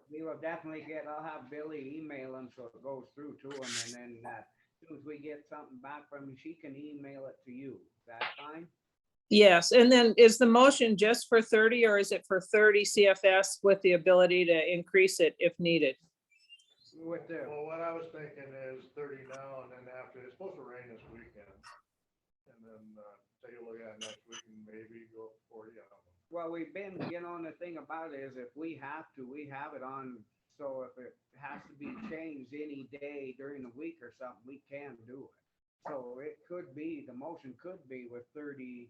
We will definitely I'll have Billy email him so it goes through to him, and then as soon as we get something back from him, she can email it to you. Is that fine? Yes, and then is the motion just for 30 or is it for 30 CFS with the ability to increase it if needed? With the, Well, what I was thinking is 30 now, and then after, it's supposed to rain this weekend. And then take a look at it next week and maybe go up 40. I don't know. well, we've been, you know, and the thing about it is if we have to, we have it on. So if it has to be changed any day during the week or something, we can do it. So it could be, the motion could be with 30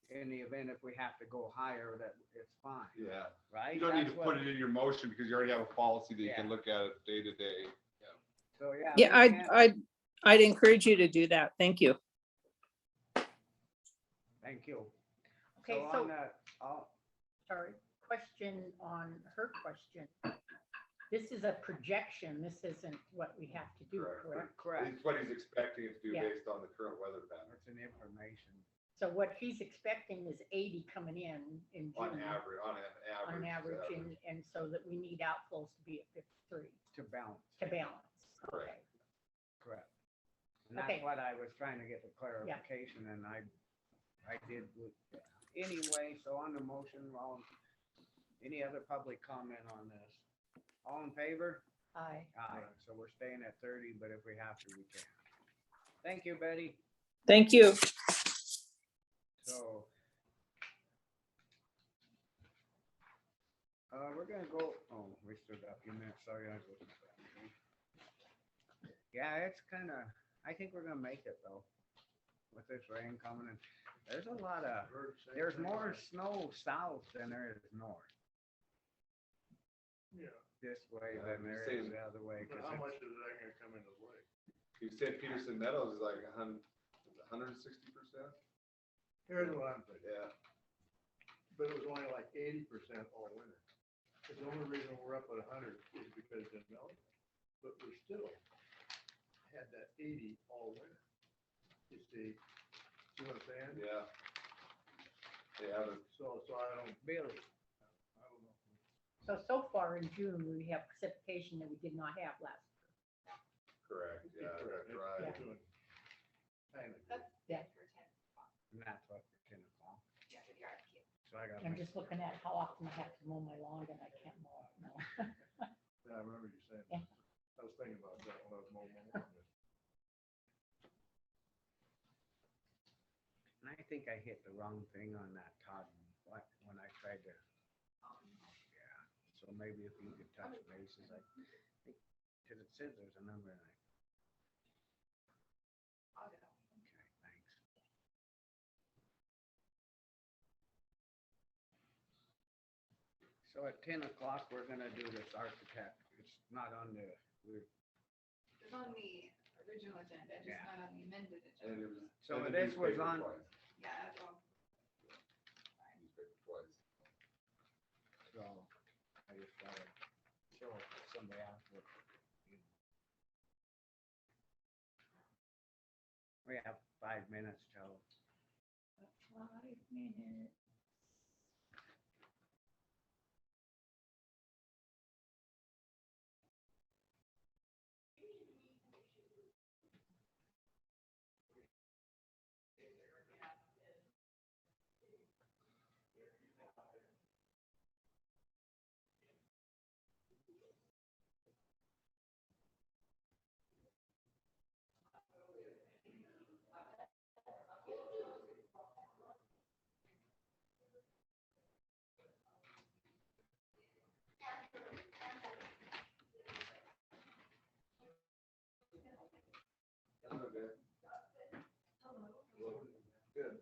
in the event if we have to go higher, that it's fine, Yeah. right? You don't need to That's what- put it in your motion because you already have a policy that you can Yeah. look at it day to day. So, yeah. Yeah, we can't- I'd encourage you to do that. Thank you. Thank you. Okay, So so, on that, sorry, question on her question. This is a projection. This isn't what we have to do, correct? correct, It's what he's expecting it to do Yeah. based on the current weather pattern. that's an information. So what he's expecting is 80 coming in June. On average, on an average. On average, and so that we need outflows to be at 53 To balance. to balance. Correct. Okay. Correct. And that's Okay. what I was trying to get the clarification, and I did. Anyway, so on the motion, any other public comment on this? All in favor? Aye. Aye. So we're staying at 30, but if we have to, we can. Thank you, Betty. Thank you. So. We're gonna go, we still got a few minutes, sorry. I was looking at that. Yeah, it's I think we're gonna make it though. With this rain coming in, there's a lot of, there's more snow south than there is north. Yeah. This way Yeah, than you're there is saying- the other way. But 'Cause how it's- much is that gonna come into play? You said Peterson Meadows is like 160%? Here's what I'm thinking, Yeah. but it was only like 80% all winter. The only reason we're up at 100 is because it didn't melt. But we still had that 80 all winter. You see what I'm saying? Yeah. They haven't. So I don't, Billy, I don't know. So far in June, we have precipitation that we did not have last. Correct, yeah, Correct. that's right. It's doing kind of good. That's Yeah. for 10 o'clock. and that's what the 10 o'clock. Yeah, the RFQ. So I got. I'm just looking at how often I have to mow my lawn and I can't mow it now. Yeah, I remember you saying, Yeah. I was thinking about that when I was mowing my lawn. think I hit the wrong thing on that, Todd, when I tried to, yeah. So maybe if you could touch bases, I think, because it says there's a number and I'll go. okay, thanks. So at 10 o'clock, we're gonna do this architect. It's not on the, It's on the original agenda, just Yeah. not on the amended And agenda. it was. So in the this was newspaper on- twice, Yeah, that's all. Newspaper twice. so I just thought I'd show somebody else what. We have 5 minutes till. 5 minutes. Okay. Good.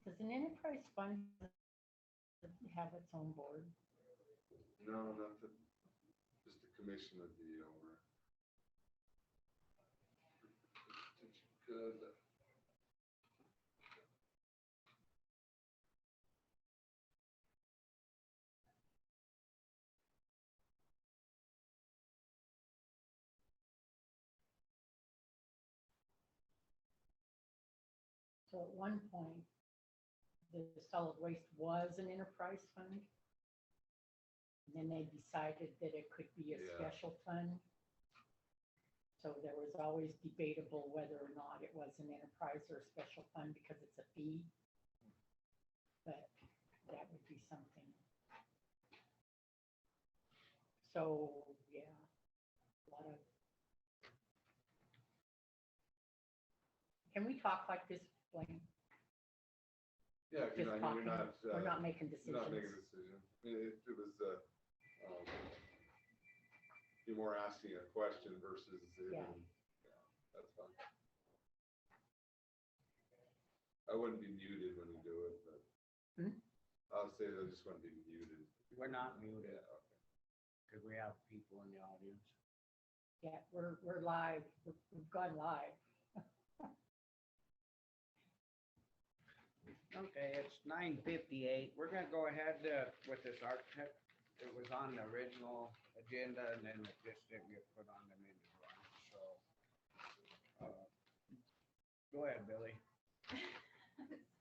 Does an enterprise fund have its own board? No, nothing. Just the commission would be over. Good. So at one point, the solid waste was an enterprise fund. And then they decided that it could be a Yeah. special fund. So there was always debatable whether or not it was an enterprise or a special fund because it's a fee. But that would be something. So, yeah, a lot of. Can we talk like this, Blaine? Yeah, Just because I mean, talking, we're we're not, not making decisions. not making a decision. It was, you're more asking a question versus. Yeah. That's fine. I wouldn't be muted when you do it, but. I'll say that I just want to be muted. We're not muted, Yeah, okay. because we have people in the audience. Yeah, we're live. We've gone live. Okay, it's 9:58. We're gonna go ahead with this architect. It was on the original agenda and then it just didn't get put on the amended one, so. Go ahead, Billy.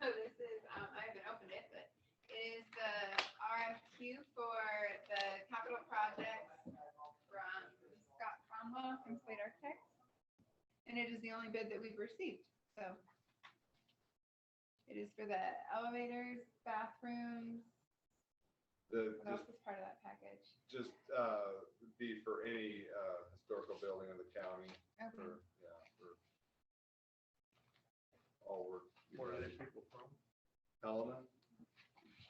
So this is, I haven't opened it, but it is the RFQ for the capital projects from Scott Cromwell from Slate Architects. And it is the only bid that we've received, so. It is for the elevators, bathrooms, what else is part of that package? Just be for any historical building in the county. Okay. For, yeah, for all work. Where are these people from? Helena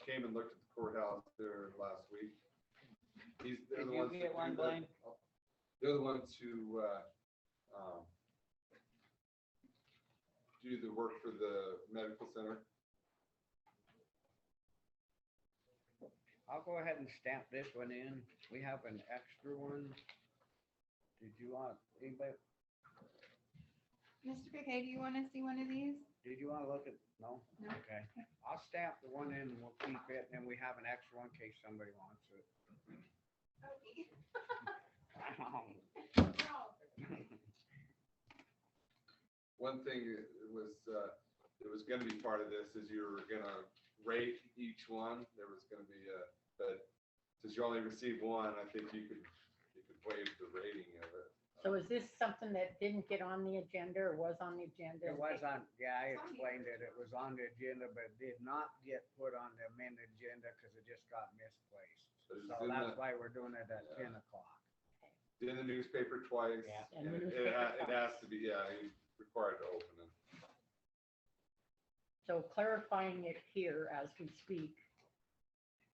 came and looked at the courthouse there last week. They're Did the you ones get that one, do Blaine? they're the ones who do the work for the medical center. I'll go ahead and stamp this one in. We have an extra one. Did you want, anybody, Mr. McKay, do you want to see one of these? did you want to look at, no? No. Okay, I'll stamp the one in and we'll keep it, and then we have an extra one in case somebody wants it. One thing it was gonna be part of this is you were gonna rate each one. There was gonna be but since you only received one, I think you could waive the rating of it. So is this something that didn't get on the agenda or was on the agenda? It was on, yeah, I explained it. It was on the agenda, but did not get put on the amended agenda because it just got misplaced. But it's So in that's the- why we're doing it at Yeah. 10 o'clock. In the newspaper twice. Yeah. In the and newspaper it has twice. to be, yeah, he's required to open it. So clarifying it here as we speak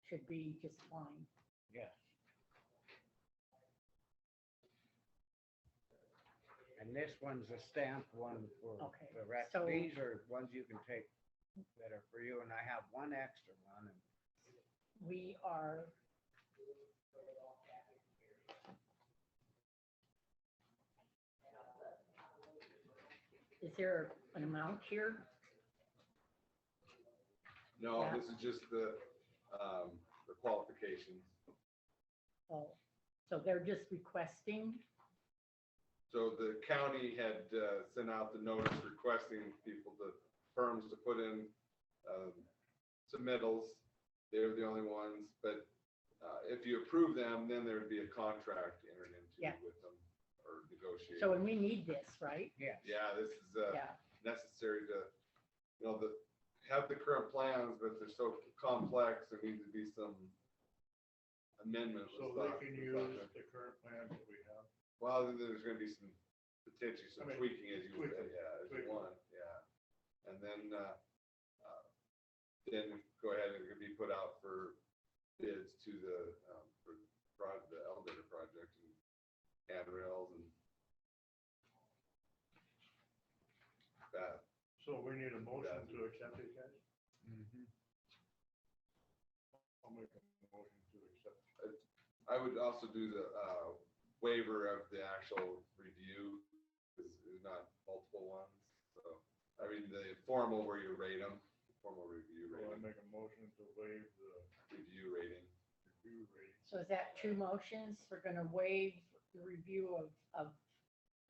should be just fine. Yes. And this one's a stamped one for Okay, the rest. so- These are ones you can take that are for you, and I have one extra one. And We are. Is there an amount here? No, Yeah. this is just the qualifications. Oh, so they're just requesting, So the county had sent out the notice requesting firms to put in submittals. They're the only ones, but if you approve them, then there would be a contract entered into Yeah. with them or negotiated. so and we need this, right? yes, Yeah, this is Yeah, necessary to, have the current plans, but they're so complex, there needs to be some amendment. So they can use the current plans that we have. Well, then there's gonna be some, potentially some I mean, tweaking as you would, tweaking, yeah, as you tweaking. want, yeah. And then go ahead and it could be put out for bids to the, the elevator project and handrails and that. So we need a motion to accept it, guys? Mhm. I'll make a motion to accept. I would also do the waiver of the actual review, is not multiple ones, so, I mean, the formal where you rate them, formal review So I rating, make a motion to waive the review rating. review rating. so is that two motions? We're gonna waive the review of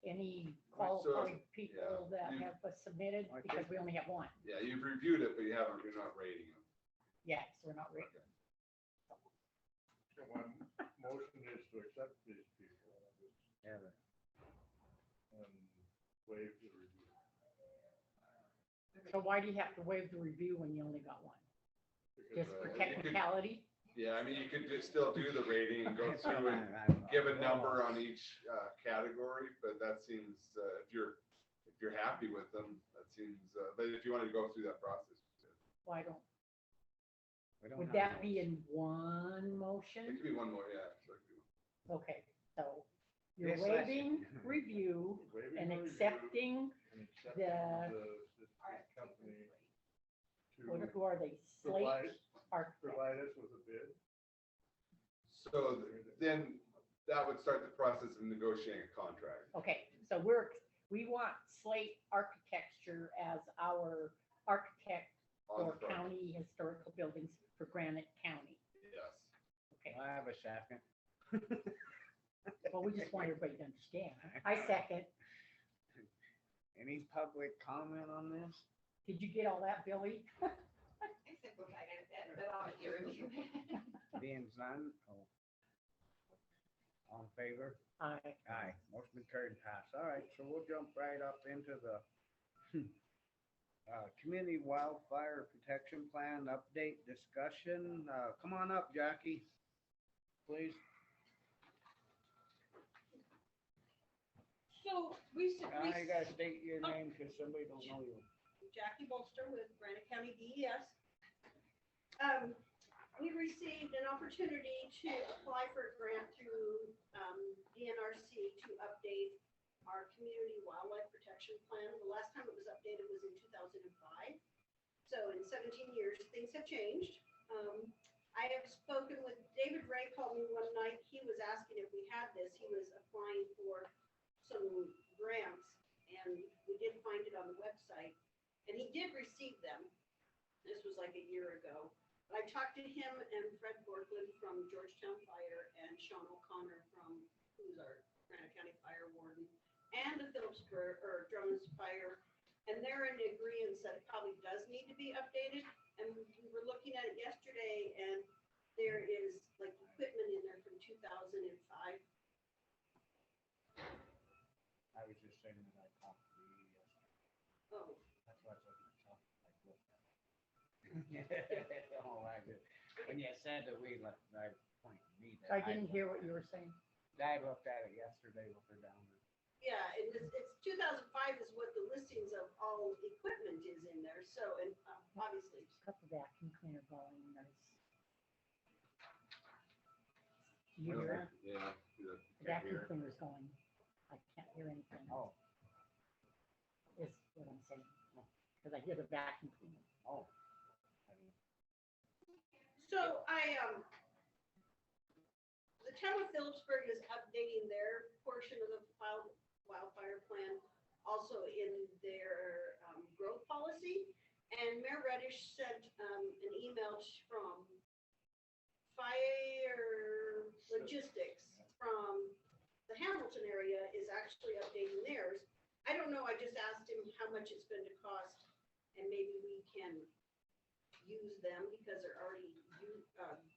any qualified people that you- have submitted, I because think- we only have one. Yeah, you've reviewed it, but you're not rating them. Yes, we're not ready. So my motion is to accept these people Yeah, but and waive the review. So why do you have to waive the review when you only got one? Because, Just for you could- technicality? Yeah, I mean, you could still do the rating and go it's through and fine. give a number on each category, but that seems, if you're happy with them, that seems, but if you wanted to go through that process, Why don't, We don't would have that those. be in one it motion? could be one more, yeah. So it could be- Okay, so you're Yes, waiving review waiving and the review accepting, and accepting this company to who are they? provide, Slate Architect. provide us with a bid. So then that would start the process of negotiating a contract. Okay, so we want Slate Architecture as our architect on for the project. county historical buildings for Granite County. Yes. Okay, I have a second. well, we just want everybody to understand. I second. Any public comment on this? Did you get all that, Billy? I simplified it a bit, but I'll let you review it. Being none? Oh. All in favor? Aye. Aye, motion carried and passed. All right, so we'll jump right up into the Community Wildfire Protection Plan update discussion. Come on up, Jackie, please. So recently, You gotta state your name because somebody don't know you. Jackie Bolster with Granite County DES. We received an opportunity to apply for a grant through DNRC to update our community wildlife protection plan. The last time it was updated was in 2005. So in 17 years, things have changed. I have spoken with David Ray, called me one night. He was asking if we had this. He was applying for some grants, and we did find it on the website, and he did receive them. This was like a year ago. But I talked to him and Fred Borglund from Georgetown Fire and Sean O'Connor from, who's our Granite County Fire Warden, and the Phillipsburg or Drummond's Fire, and they're in agreement that it probably does need to be updated. And we were looking at it yesterday, and there is like equipment in there from 2005. I was just saying that I talked to you yesterday. Oh, That's why I was like, look. Oh, I did. When you said that we left, I pointed to me. that I didn't hear what you were saying. I looked at it yesterday with her down there. yeah, and it's 2005 is what the listings of all equipment is in there, so, and obviously, Got the vacuum cleaner going. Nice. You Yeah, hear it? yeah. The Can't vacuum hear. cleaner's going. I can't hear anything. Oh, Is what I'm saying. Because I hear the vacuum cleaner. oh. so the town of Phillipsburg is updating their portion of the wildfire plan, also in their growth policy. And Mayor Reddish sent an email from Fire Logistics from the Hamilton area is actually updating theirs. I don't know, I just asked him how much it's going to cost, and maybe we can use them because they're already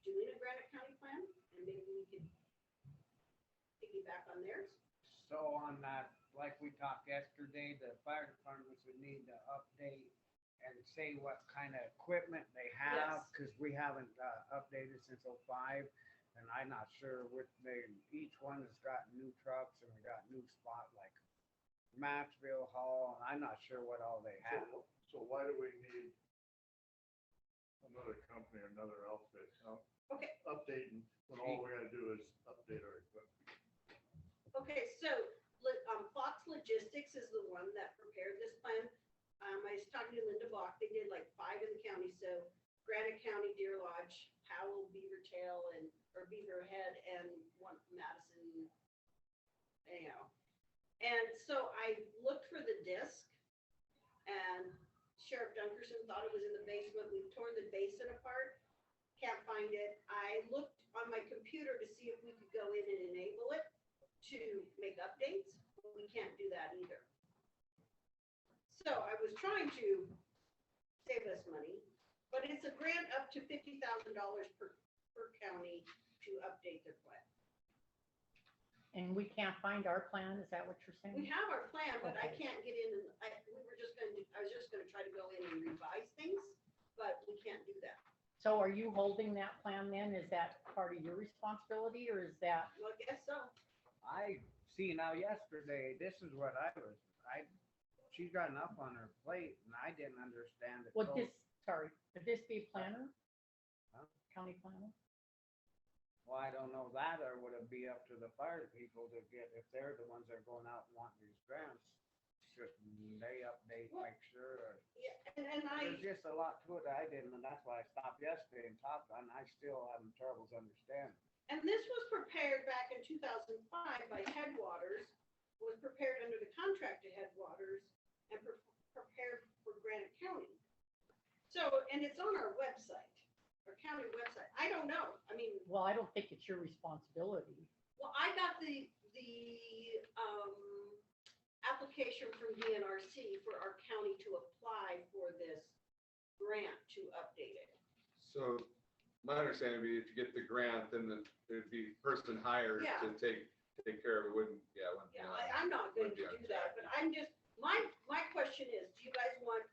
doing a Granite County plan, and maybe we could piggyback on theirs. So on that, like we talked yesterday, the fire departments would need to update and say what kind of equipment they have, Yes. because we haven't updated since '05. And I'm not sure what each one has got new trucks and we got new spot like Maxville Hall, and I'm not sure what all they have. So why do we need another company, another outfit, Okay, updating, when all we gotta do is update our equipment? okay, so Fox Logistics is the one that prepared this plan. I was talking to Linda Bach, they did like 5 in the county, so Granite County, Deer Lodge, Powell, Beavertail, or Beaverhead, and one Madison, anyhow. And so I looked for the disc, and Sheriff Dunkerson thought it was in the basement. We've torn the basin apart, can't find it. I looked on my computer to see if we could go in and enable it to make updates, but we can't do that either. So I was trying to save us money, but it's a grant up to $50,000 per county to update their plan. And we can't find our plan, is that what you're saying? We have our plan, but I Okay. can't get in, and I was just gonna try to go in and revise things, but we can't do that. So are you holding that plan then? Is that part of your responsibility or is that, Well, I guess so. I see now yesterday, this is what she's got enough on her plate and I didn't understand it. would this, sorry, would this be a planner? Huh? County planner? Well, I don't know that, or would it be up to the fire people to get, if they're the ones that are going out and wanting these grants, should they update, Well, make sure, or? Yeah, and There's just a lot to it that I didn't, and that's why I stopped yesterday and talked, and I still having troubles understanding. And this was prepared back in 2005 by Headwaters, was prepared under the contract to Headwaters, and prepared for Granite County. So, and it's on our website, our county website. I don't know. I mean, Well, I don't think it's your responsibility. well, I got the application from DNRC for our county to apply for this grant to update it. So my understanding would be if you get the grant, then there'd be person hired Yeah. to take care of it. Wouldn't, yeah. Yeah, I'm not going to do that, but I'm just, my question is, do you guys want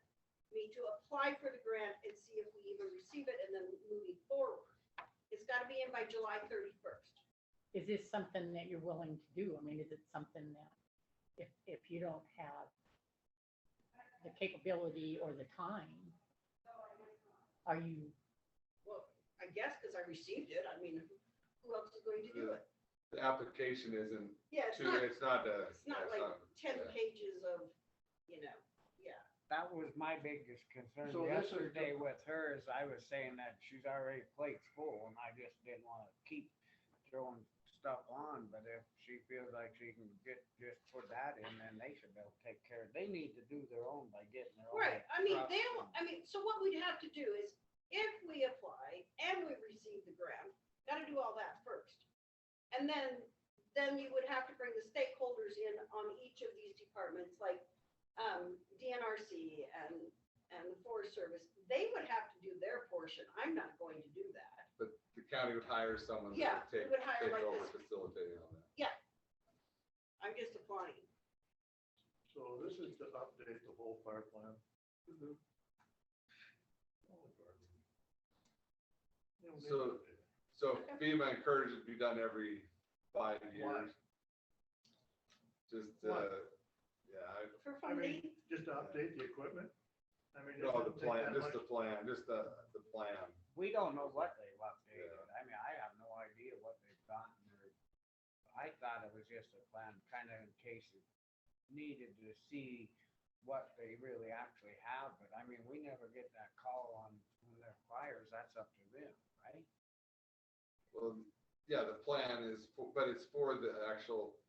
me to apply for the grant and see if we even receive it and then moving forward? It's got to be in by July 31st. Is this something that you're willing to do? I mean, is it something that if you don't have the capability or the time, are you, Well, I guess because I received it, I mean, who else is going to do it? The application isn't Yeah, it's too, not, it's not like 10 yeah. pages of, yeah. That was my biggest concern So this is yesterday with her, is I was saying that she's already plates full, and I just didn't want to keep throwing stuff on, but if she feels like she can just put that in, then they should be able to take care. They need to do their own by getting their own. Right, I mean, trucks so what we'd have to do is, if we apply and we receive the grant, gotta do all that first. And then you would have to bring the stakeholders in on each of these departments, like DNRC and the Forest Service. They would have to do their portion. I'm not going to do that. But the county would hire someone to Yeah, we take would hire like over this. facilitating on that. I'm just applying. So this is to update the whole fire plan? Mm-hmm. You don't need So- to update it. So FEMA encourages it to be done every 5 years. Just, Why? yeah, For I mean, funding, just to update the equipment? I mean. it no, the doesn't take plan, that just much. the plan, just the plan. We don't know what they've updated. I mean, I have no idea what they've gotten or, I thought it was just a plan, kind of in case it needed to see what they really actually have, but I mean, we never get that call on when their fires, that's up to them, right? Well, yeah, the plan is, but it's for the actual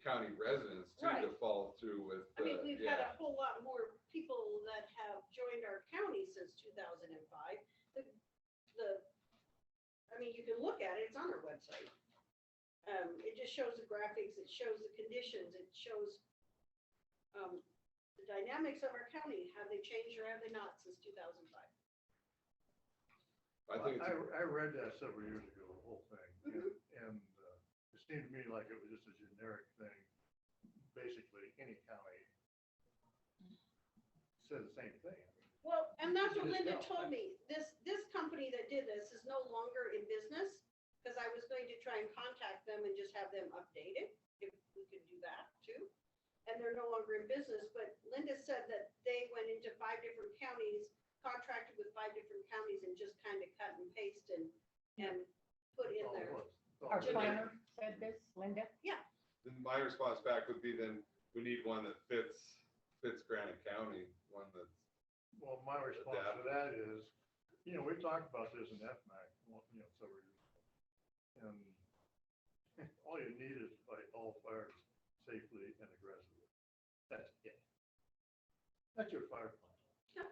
county residents too, to Right. follow through with. I mean, we've had yeah. a whole lot more people that have joined our county since 2005. I mean, you can look at it, it's on our website. It just shows the graphics, it shows the conditions, it shows the dynamics of our county. Have they changed or have they not since 2005? I think it's, I read that several years ago, the whole thing, Mhm. and it seemed to me like it was just a generic thing. Basically, any county said the same thing. Well, and that's what Just Linda no. told me. This company that did this is no longer in business, because I was going to try and contact them and just have them update it, if we could do that too. And they're no longer in business, but Linda said that they went into 5 different counties, contracted with 5 different counties and just kind of cut and paste and put in That's all it there. was. That's all Our it was. planner said this, Linda. then my response back would be then we need one that fits Granite County, one that's. Well, my response to that is, we talked about this in FMAC, several years ago. And all you need is to fight all fires safely and aggressively. That's it. That's your fire plan.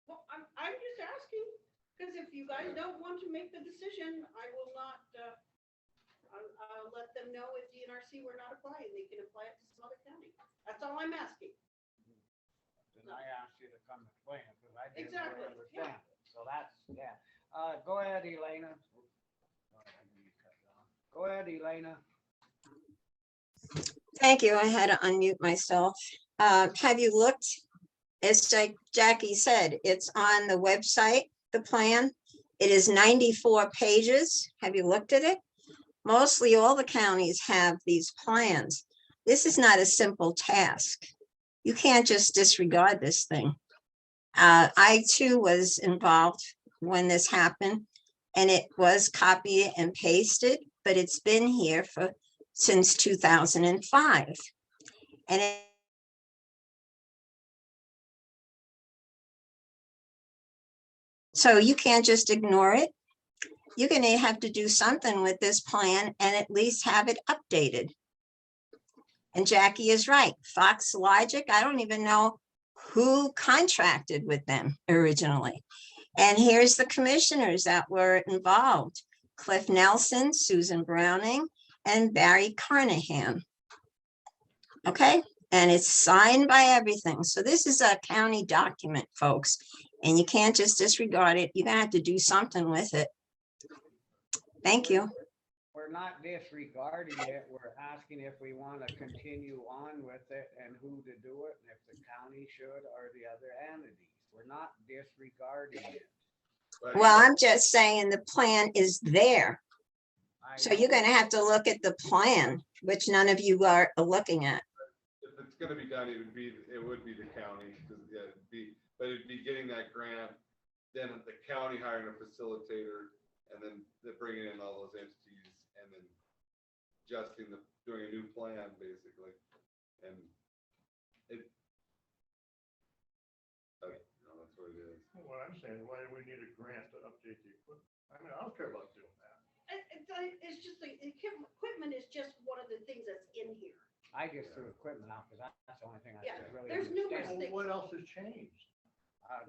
Well, I'm just asking, because if you guys don't want to make the decision, I will not, I'll let them know if DNRC were not applying, they can apply it to some other county. That's all I'm asking. Then I asked you to come explain it, because I didn't Exactly, really understand it. So that's, yeah. Go ahead, Elena. Go ahead, Elena. Thank you. I had to unmute myself. Have you looked? As Jackie said, it's on the website, the plan. It is 94 pages. Have you looked at it? Mostly all the counties have these plans. This is not a simple task. You can't just disregard this thing. I too was involved when this happened, and it was copied and pasted, but it's been here since 2005. And so you can't just ignore it. You're going to have to do something with this plan and at least have it updated. And Jackie is right. Fox Logic, I don't even know who contracted with them originally. And here's the commissioners that were involved: Cliff Nelson, Susan Browning, and Barry Carnahan. Okay, and it's signed by everything. So this is a county document, folks, and you can't just disregard it. You're gonna have to do something with it. Thank you. We're not disregarding it. We're asking if we want to continue on with it and who to do it, and if the county should or the other entities. We're not disregarding it. Well, I'm just saying the plan is there. So you're gonna have to look at the plan, which none of you are looking at. If it's gonna be done, it would be the county, but it'd be getting that grant, then the county hiring a facilitator, and then they're bringing in all those entities, and then doing a new plan, basically. And that's what it is. What I'm saying, why do we need a grant to update the equipment? I mean, I don't care about doing that. It's just the equipment is just one of the things that's in here. I just threw equipment out because that's the only thing I Yeah, could really there's numerous understand. Well, what else has changed?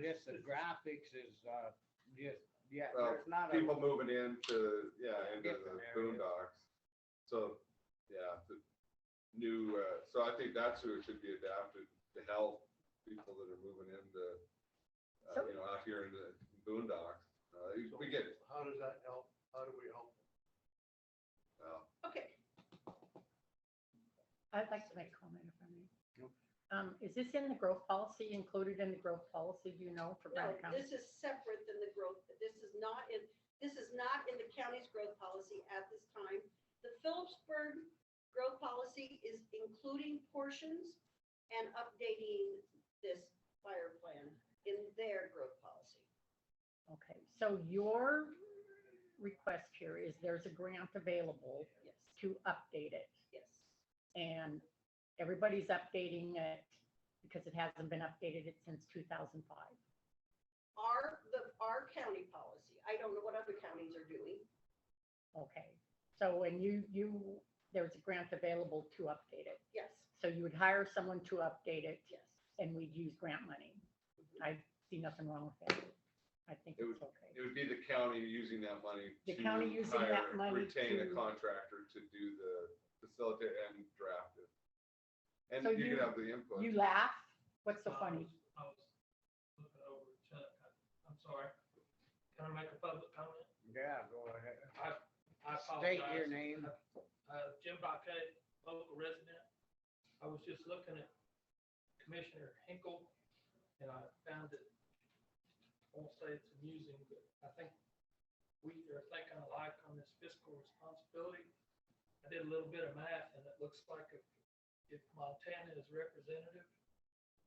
Just the graphics is, Well, there's not people a, moving into the Different areas. boondocks. So, yeah, the new, so I think that's who it should be adapted to help people that are moving into, out here in the boondocks. We get how does that help? How do we help them? Well, Okay, I'd like to make a comment if I may. Is this in the growth policy, included in the growth policy, do you know, for no, Granite County? this is separate than the growth, this is not in the county's growth policy at this time. The Phillipsburg growth policy is including portions and updating this fire plan in their growth policy. Okay, so your request here is there's a grant available Yes, to update it. yes. And everybody's updating it because it hasn't been updated since 2005. Our county policy, I don't know what other counties are doing. Okay, so when there's a grant available to update it. Yes, So you would hire someone to update it yes. and we'd use grant money. I see nothing wrong with that. I think It it's okay. it would be the county using that money. The to county using that hire- money Retain a to- contractor to do the facilitate and draft it. And So you you- could have the input. You laugh? What's so funny? I was looking over Chuck. I'm sorry. Can I make a public comment? Yeah, go ahead. I State your apologize. name. Jim Baquet, local resident. I was just looking at Commissioner Hinkle, and I found it, I won't say it's amusing, but I think we are thinking alike on this fiscal responsibility. I did a little bit of math, and it looks like if Montana is representative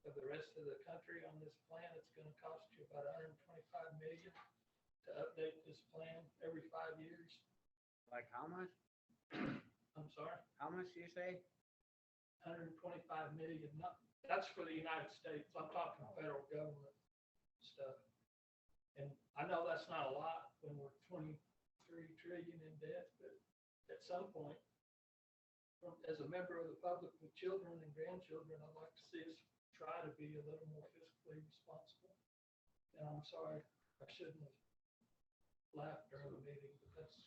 of the rest of the country on this plan, it's gonna cost you about 125 million to update this plan every 5 years. Like how much? I'm sorry, How much do you say? 125 million, that's for the United States. I'm talking federal government stuff. And I know that's not a lot when we're 23 trillion in debt, but at some point, as a member of the public with children and grandchildren, I'd like to see us try to be a little more fiscally responsible. And I'm sorry, I shouldn't have laughed during the meeting, but that's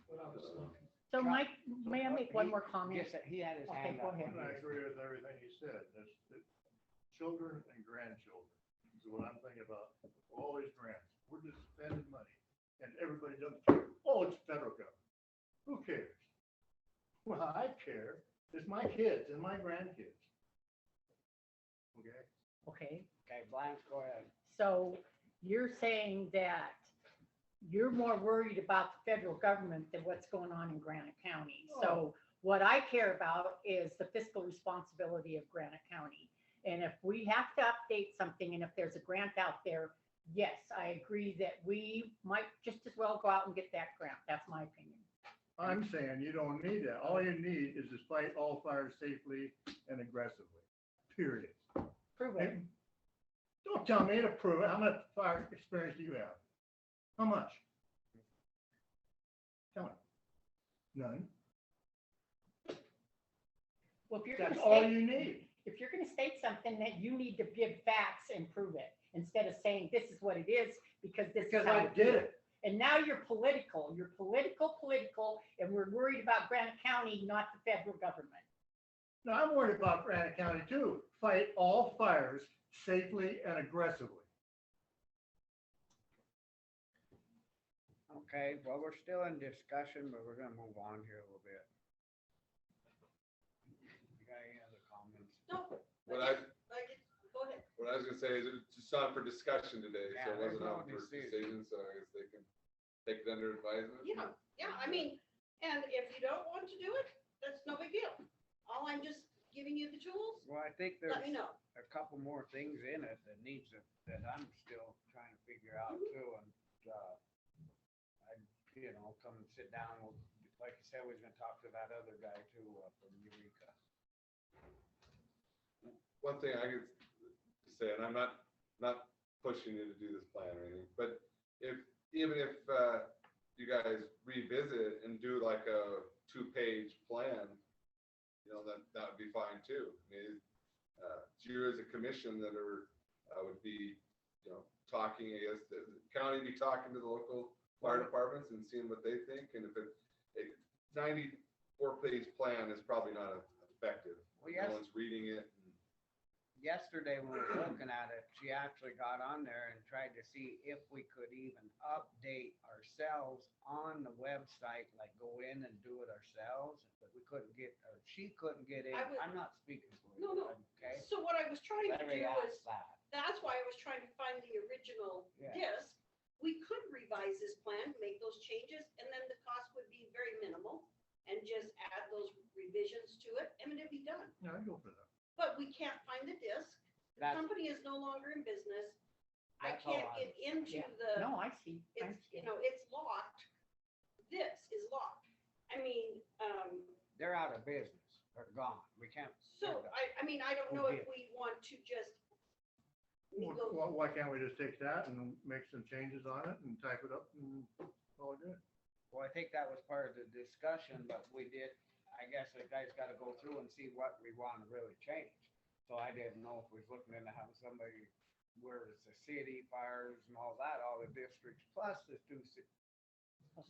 what I was thinking. So Mike, may I make one more comment? Yes, he had his Okay, hand go up. ahead. I agree with everything he said. Children and grandchildren is what I'm thinking about. All these grants, we're just spending money and everybody doesn't care. Oh, it's federal government. Who cares? Well, I care. It's my kids and my grandkids. Okay? Okay, Okay, Blanche, go ahead. so you're saying that you're more worried about the federal government than what's going on in Granite County. So what I care about is the fiscal responsibility of Granite County. And if we have to update something, and if there's a grant out there, yes, I agree that we might just as well go out and get that grant. That's my opinion. I'm saying you don't need that. All you need is to fight all fires safely and aggressively, period. Prove it. And don't tell me to prove it. How much fire experience do you have? How much? Tell me. None. Well, if you're That's gonna all state, you need. if you're gonna state something, that you need to give facts and prove it, instead of saying this is what it is, because this is Because how I I did did it. And now you're political, and we're worried about Granite County, not the federal government. Now, I'm worried about Granite County too. Fight all fires safely and aggressively. Okay, well, we're still in discussion, but we're gonna move on here a little bit. You got any other comments? No, What I, go ahead. what I was gonna say is it's just on for discussion today, so Yeah, it wasn't there's on no for decision. decision, so I guess they can take it under advisement. Yeah, I mean, and if you don't want to do it, that's no big deal. All I'm just giving you the tools, Well, I think there's let me know. a couple more things in it that needs to, that I'm still trying to figure out too, and, come and sit down, like you said, we was gonna talk to that other guy too, from Eureka. One thing I could say, and I'm not pushing you to do this plan or anything, but even if you guys revisit and do like a 2-page plan, that would be fine too. I mean, it's you as a commission that would be, talking, I guess, the county be talking to the local fire departments and seeing what they think, and if a 94-page plan is probably not effective. Well, yes. No one's reading it. yesterday when we were looking at it, she actually got on there and tried to see if we could even update ourselves on the website, like go in and do it ourselves, but we couldn't get, or she couldn't get in. I would- I'm not speaking for No, you, no. okay? So what I was trying to Larry do was, asked that. that's why I was trying to find the original Yeah. disc. We could revise this plan, make those changes, and then the cost would be very minimal, and just add those revisions to it, and it'd be done. Yeah, I go for that. But we can't find the disc. The That's- company is no longer in business. I That's all can't I get into Yeah, the, no, I see. I it's, you see. know, it's locked. This is locked. I mean, They're out of business. They're gone. We can't. so I mean, I don't Who know if did? we want to just. Why can't we just take that and make some changes on it and type it up and all good? Well, I think that was part of the discussion, but we did, I guess the guys gotta go through and see what we want to really change. So I didn't know if we was looking into having somebody, where it's the city, fires and all that, all the districts, plus the two cities.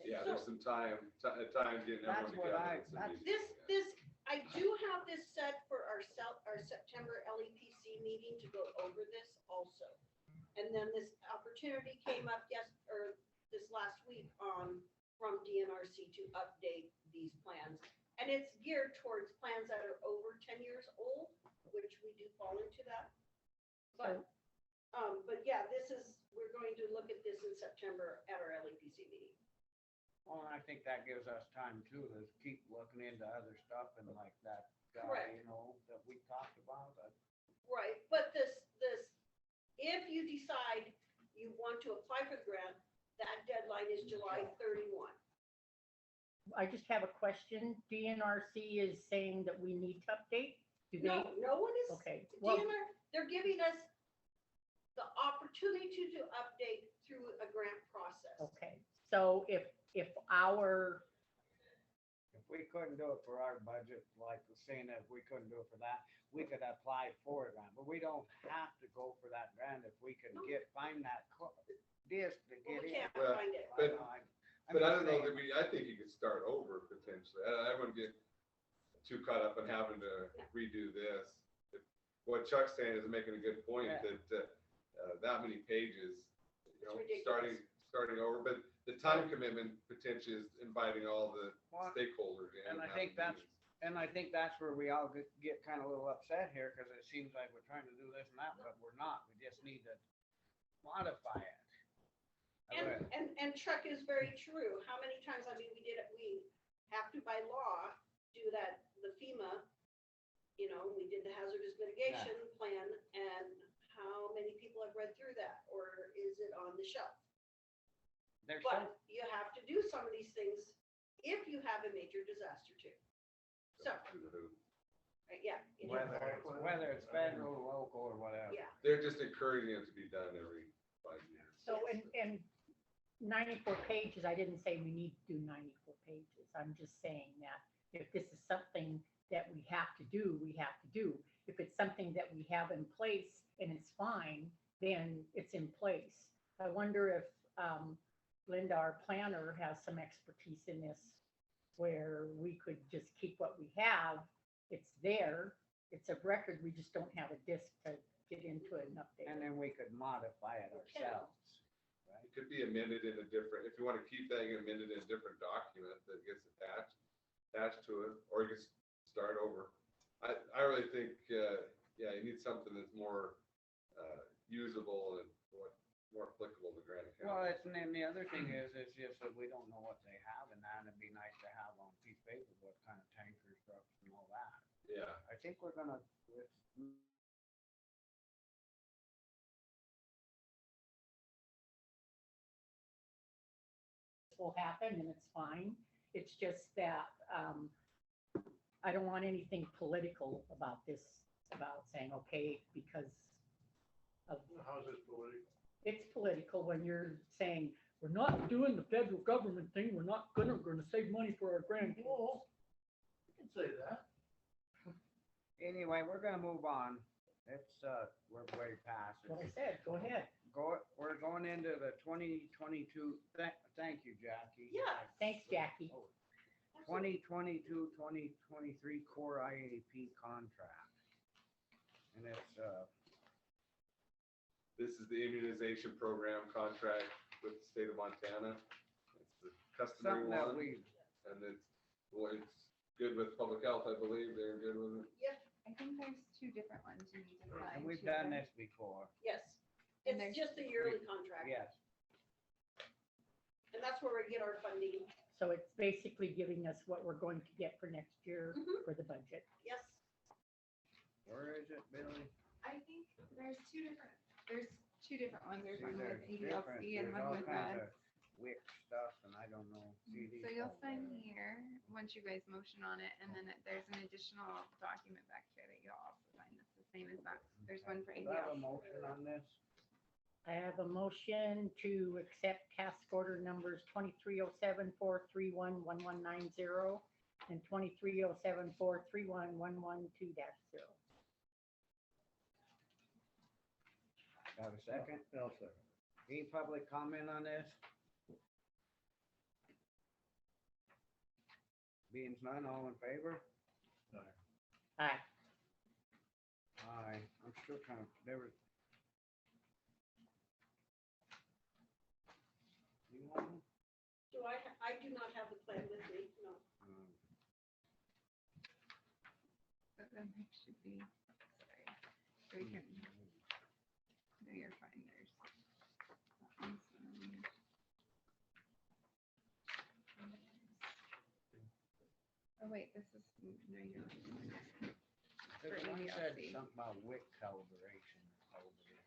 Yeah, there's some time getting That's everyone what together. I- and some that's- meetings, yeah. This, I do have this set for our September LEPC meeting to go over this also. And then this opportunity came up this last week from DNRC to update these plans. And it's geared towards plans that are over 10 years old, which we do fall into that. But yeah, we're going to look at this in September at our LEPC meeting. Well, I think that gives us time too, to keep looking into other stuff and like that guy, Correct. you know, that we talked about. Right, but if you decide you want to apply for the grant, that deadline is July 31. I just have a question. DNRC is saying that we need to update? Do they? No one is, Okay, well, they're giving us the opportunity to update through a grant process. okay. So if our, If we couldn't do it for our budget, like was saying that if we couldn't do it for that, we could apply for a grant, but we don't have to go for that grant if we can find that disc to Well, get we in. can't Well, find it. but- I'm But I just don't know saying. that I think you could start over potentially. I wouldn't get too caught up in having to redo this. What Chuck's saying is making a good point Yeah. that that many pages, you know, It's starting over, but the time commitment potentially is inviting all the Well, stakeholders in. and I having think that's- meetings. And I think that's where we all get kind of a little upset here, because it seems like we're trying to do this and that, but we're not. We just need to modify it. And Chuck is very true. How many times, I mean, we have to by law do that, the FEMA, you know, we did the hazardous mitigation plan, and how many people have read through that, or is it on the shelf? There's But some, you have to do some of these things if you have a major disaster too. So, yeah. you know, whether it's federal, local, or whatever. Yeah, They're just encouraging it to be done every 5 years. so in 94 pages, I didn't say we need to do 94 pages. I'm just saying that if this is something that we have to do, we have to do. If it's something that we have in place and it's fine, then it's in place. I wonder if Linda, our planner, has some expertise in this, where we could just keep what we have. It's there, it's a record, we just don't have a disc to get into it and update. And then we could modify it ourselves. It could be amended in a different, if you want to keep that, you can amend it in a different document that gets attached to it, or you can start over. I really think, yeah, you need something that's more usable and more applicable to Granite County. Well, and then the other thing is just that we don't know what they have, and that it'd be nice to have on a piece of paper what kind of tankers, trucks, and all that. Yeah. I think we're gonna, Will happen and it's fine. It's just that I don't want anything political about this, about saying, okay, because of, How's this political? it's political when you're saying, we're not doing the federal government thing, we're gonna save money for our grandkids. Well, you can say that. anyway, we're gonna move on. It's, we're way past What I it. said, go ahead. We're going into the 2022, thank you, Jackie. Yeah. Thanks, Jackie. 2022, 2023 Core IAP contract. And This is the immunization program contract with the state of Montana. It's the customary something that one, we, and it's good with public health, I believe. They're good with it. Yep, I think there's two different ones you need to sign. and we've too, done right? this before, yes. And It's there's- just a yearly contract. yes. And that's where we get our funding. So it's basically giving us what we're going to get for next year Mhm. for the budget. Yes. Where is it, Billy? I think there's two different ones. There's See, one with there's different- EDLC and there's one all with kinds us. of WIC stuff, and I don't know. See these So you'll all sign there. here, once you guys motion on it, and then there's an additional document back here that you'll also sign. That's the same as that. There's one for Do I have a ADL. motion on this? I have a motion to accept task order numbers 2307-431-1190 and 2307-431-112-0. Have a second? No, sir. Any public comment on this? Being none, all in favor? Aye. Aye, I'm still kind of, there was. You want them? I do not have the plan with me, no. But then there should be, sorry. So you can, no, you're fine. There's. that one's, Oh, wait, this is, no, you're. This For one said EDLC. something about WIC calibration. How to say it.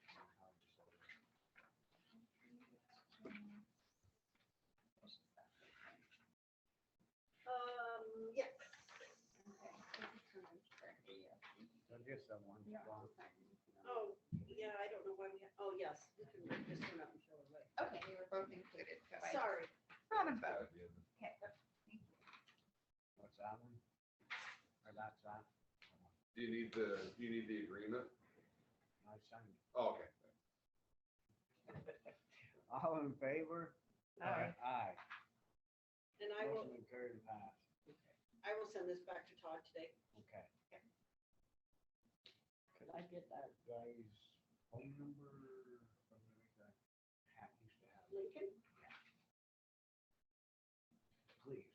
Yes. Okay, so this one is for ADLC. So just that one You have spot. to sign this one. Oh, yeah, I don't know why we have, oh, yes, we can break this one up and show it. Okay, they were both included, so I Sorry. brought them both. Okay, thank you. What's that one? Or that's that? Do you need the agreement? I signed it. Oh, okay. All in favor? Aye. Aye. And I will Motion carried and passed. send this back to Todd today. Okay. Could I get that guy's phone number from the hat used to have? Lincoln? Please.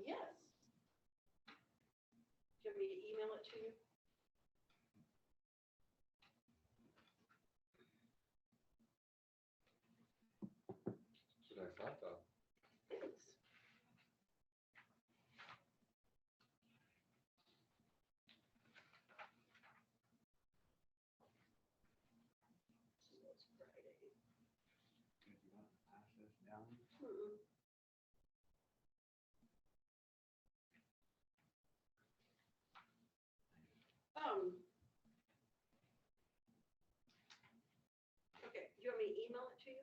Yes. Do you want me to email it to you? It's a nice laptop. Thanks. So that's Friday. If you want to pass this down. Mm-mm. Okay, do you want me to email it to you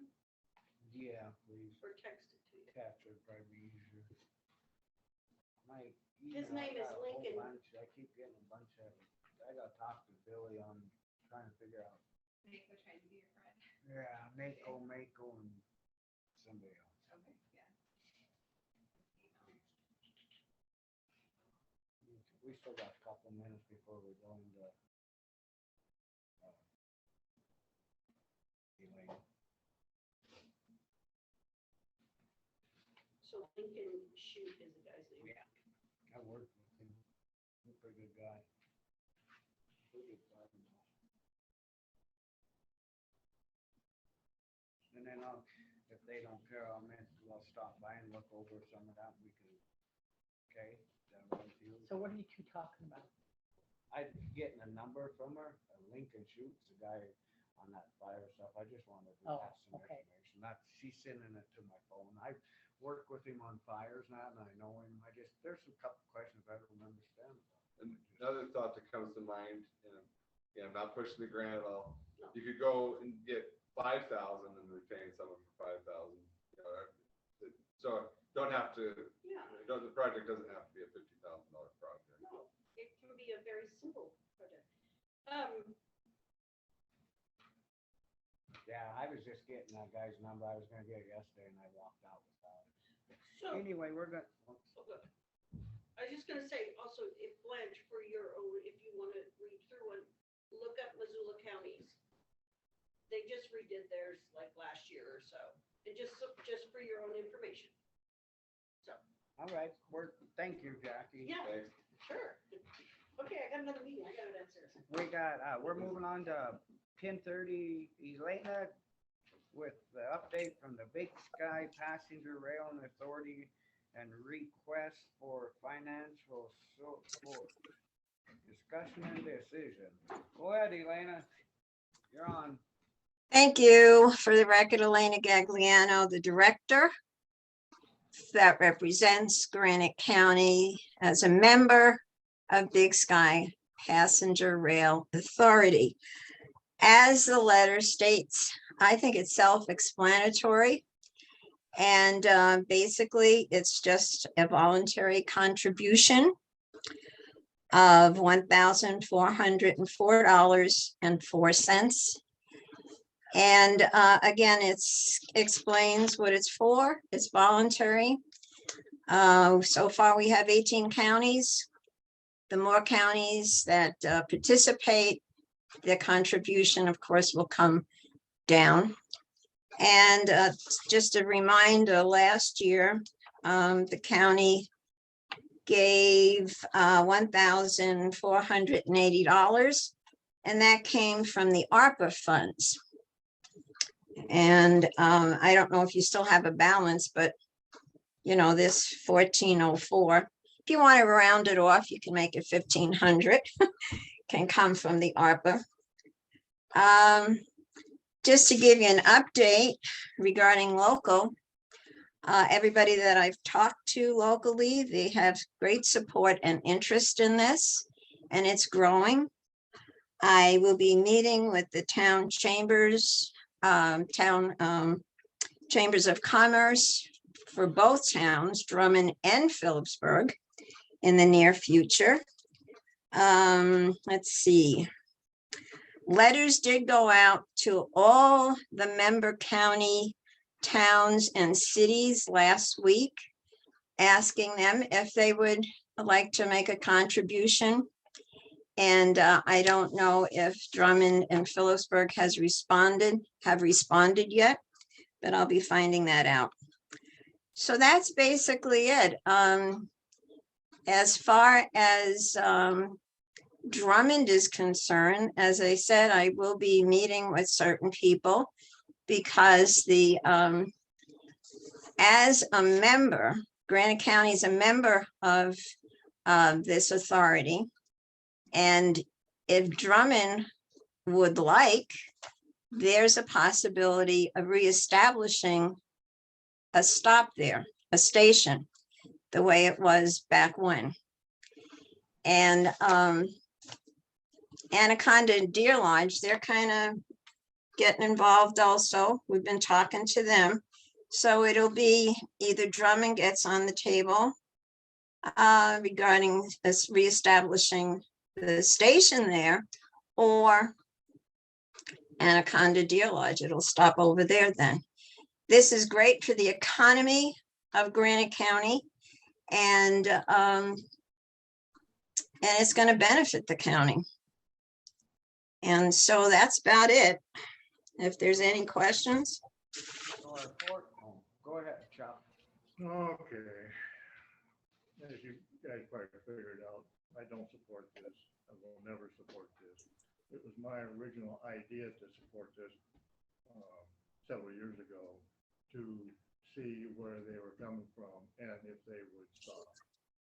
Yeah, please. or text it to you? Catch it, probably be easier. My His email, I name is got a whole Lincoln. bunch. I keep getting a bunch of, I gotta talk to Billy on trying to figure out. Mako trying to be your friend. Yeah, Mako, and somebody else. Okay, yeah. We still got a couple minutes before we go into. Elaine. So Lincoln Shoot is the guy's name. Yeah, I worked with him. He's a pretty good guy. Pretty good guy. And then if they don't care, I'll stop by and look over some of that. We can, okay? Is that what you feel? So what are you two talking about? I'm getting a number from her, Lincoln Shoots, the guy on that fire stuff. I just wanted to Oh, have some okay. information. She's sending it to my phone. I've worked with him on fires now, and I know him. There's a couple questions I don't understand. And another thought that comes to mind, I'm not pushing the grant at all. No. You could go and get 5,000 and retain someone for 5,000. So don't have to, Yeah, the project doesn't have to be a $50,000 project. no, it can be a very simple project. Yeah, I was just getting that guy's number. I was gonna get it yesterday, and I walked out without it. So, Anyway, we're gonna, oh, good. I was just gonna say, I'll also, if Blanche, for your own, if you want to read through and look up Missoula counties. They just redid theirs like last year or so, and just for your own information. So, All right, thank you, Jackie. yeah, Thanks. sure. Okay, I got another meeting. I got it downstairs. We're moving on to 10:30, Elena, with the update from the Big Sky Passenger Rail and Authority and request for financial support. Discussion and decision. Go ahead, Elena. You're on. Thank you. For the record, Elena Gagliano, the director that represents Granite County as a member of Big Sky Passenger Rail Authority. As the letter states, I think it's self-explanatory. And basically, it's just a voluntary contribution of $1,404.04. And again, explains what it's for. It's voluntary. So far, we have 18 counties. The more counties that participate, their contribution, of course, will come down. And just a reminder, last year, the county gave $1,480, and that came from the ARPA funds. And I don't know if you still have a balance, but you know, this 1404, if you want to round it off, you can make it 1,500, can come from the ARPA. Just to give you an update regarding local, everybody that I've talked to locally, they have great support and interest in this, and it's growing. I will be meeting with the town chambers, chambers of commerce for both towns, Drummond and Phillipsburg, in the near future. Let's see. Letters did go out to all the member county towns and cities last week, asking them if they would like to make a contribution. And I don't know if Drummond and Phillipsburg have responded yet, but I'll be finding that out. So that's basically it. As far as Drummond is concerned, as I said, I will be meeting with certain people because as a member, Granite County is a member of this authority. And if Drummond would like, there's a possibility of reestablishing a stop there, a station, the way it was back when. And Anaconda and Deer Lodge, they're kind of getting involved also. We've been talking to them. So it'll be either Drummond gets on the table regarding this reestablishing the station there, or Anaconda Deer Lodge. It'll stop over there then. This is great for the economy of Granite County, and it's going to benefit the county. And so that's about it. If there's any questions. Go ahead, Chuck. Okay. As you guys probably figured out, I don't support this. I will never support this. It was my original idea to support this several years ago, to see where they were coming from and if they would stop.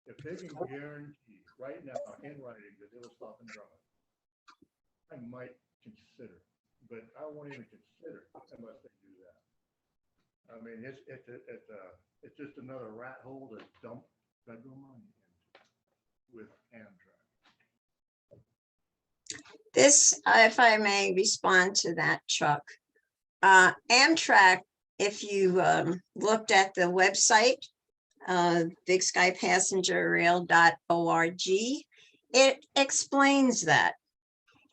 If they can guarantee right now in writing that they will stop in Drummond, I might consider, but I won't even consider unless they do that. I mean, it's just another rat hole to dump federal money into with Amtrak. This, if I may respond to that, Chuck. Amtrak, if you looked at the website, bigskypassengerrail.org, it explains that.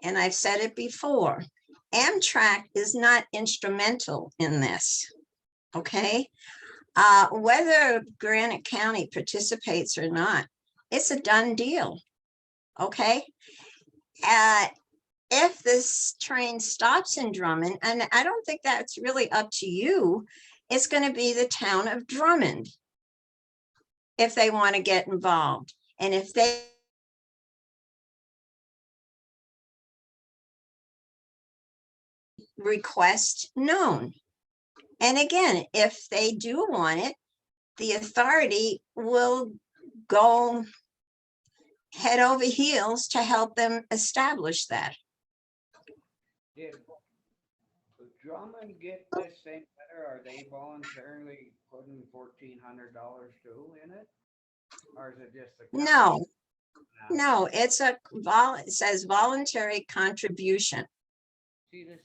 And I've said it before, Amtrak is not instrumental in this, okay? Whether Granite County participates or not, It's a done deal. Okay? If this train stops in Drummond, and I don't think that's really up to you, it's going to be the town of Drummond if they want to get involved. And if they request known. And again, if they do want it, the authority will go head over heels to help them establish that. Did Drummond get this same letter? Are they voluntarily putting $1,400 too in it? Or is it just the county? No, no, it's it says voluntary contribution. See, this is,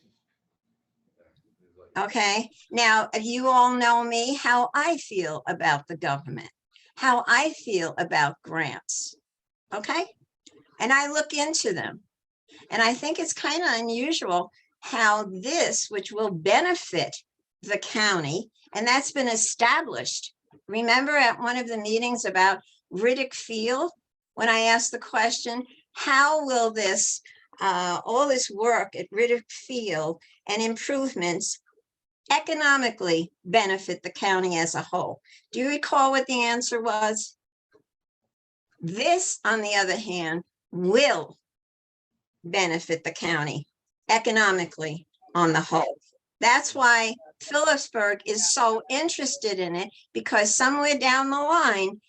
Okay, now you all know me, how I feel about the government, how I feel about grants. Okay, and I look into them. And I think it's kind of unusual how this, which will benefit the county, and that's been established. Remember at one of the meetings about Riddick Field, when I asked the question, how will this, all this work at Riddick Field and improvements economically benefit the county as a whole? Do you recall what the answer was? This, on the other hand, will benefit the county economically on the whole. That's why Phillipsburg is so interested in it, because somewhere down the line,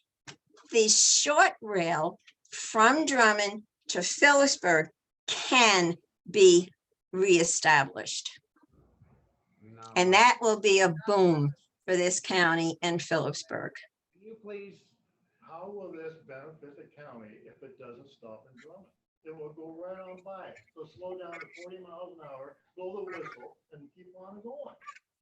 the short rail from Drummond to Phillipsburg can be reestablished. no. And that will be a boom for this county and Phillipsburg. Can you please, How will this benefit the county if it doesn't stop in Drummond? It will go right on by. So slow down to 40 miles an hour, blow the whistle, and keep on going.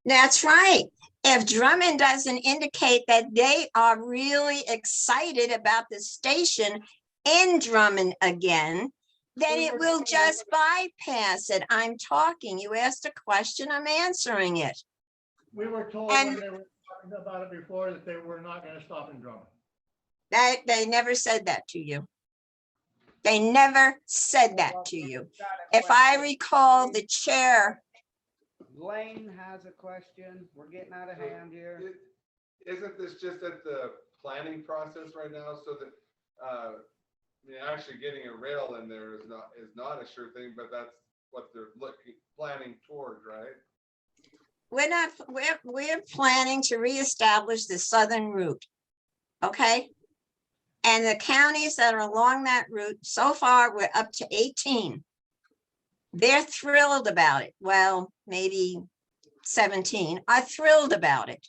That's right. If Drummond doesn't indicate that they are really excited about the station in Drummond again, then it will just bypass it. I'm talking. You asked a question, I'm answering it. We were told And- when they were talking about it before that they were not gonna stop in Drummond. That they never said that to you. They never said that to you. If I recall, the chair, Blaine has a question. We're getting out of hand here. Isn't this just at the planning process right now, so that, I mean, actually getting a rail in there is not a sure thing, but that's what they're planning towards, right? we're planning to reestablish the southern route. Okay? And the counties that are along that route, so far, we're up to 18. They're thrilled about it. Well, maybe 17 are thrilled about it.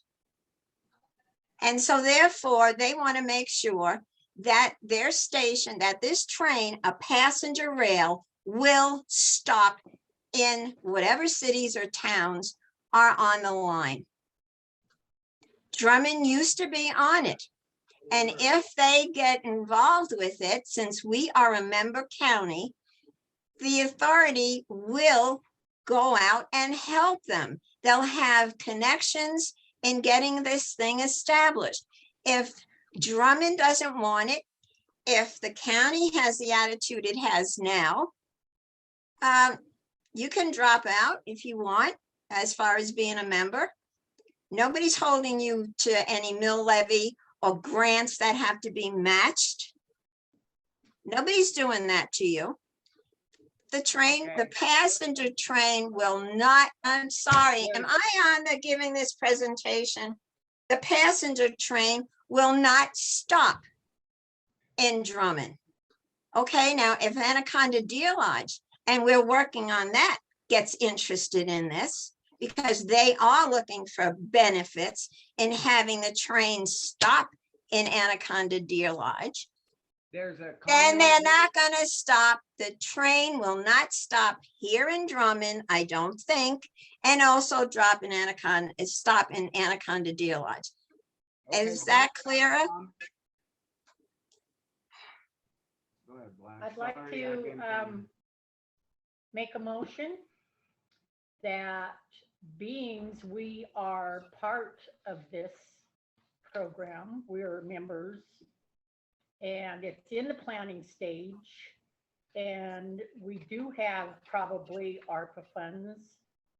And so therefore, they want to make sure that their station, that this train, a passenger rail, will stop in whatever cities or towns are on the line. Drummond used to be on it. And if they get involved with it, since we are a member county, the authority will go out and help them. They'll have connections in getting this thing established. If Drummond doesn't want it, if the county has the attitude it has now, you can drop out if you want, as far as being a member. Nobody's holding you to any mill levy or grants that have to be matched. Nobody's doing that to you. The train, the passenger train will not, I'm sorry, am I on the giving this presentation? The passenger train will not stop in Drummond. Okay, now if Anaconda Deer Lodge, and we're working on that, gets interested in this, because they are looking for benefits in having the train stop in Anaconda Deer Lodge, There's a. then they're comment- not gonna stop. The train will not stop here in Drummond, I don't think, and also stop in Anaconda Deer Lodge. Okay, Is that clearer? Go ahead, Blanche. I'd like Sorry, I to didn't- make a motion that beings we are part of this program, we are members and it's in the planning stage. And we do have probably ARPA funds,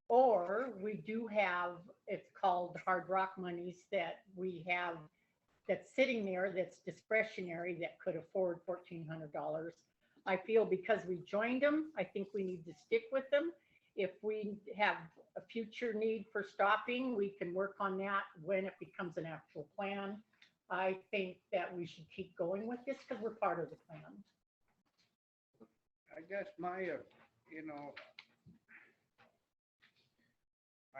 or we do have, it's called hard rock monies that we have that's sitting there that's discretionary that could afford $1,400. I feel because we joined them, I think we need to stick with them. If we have a future need for stopping, we can work on that when it becomes an actual plan. I think that we should keep going with this because we're part of the plan. I guess my,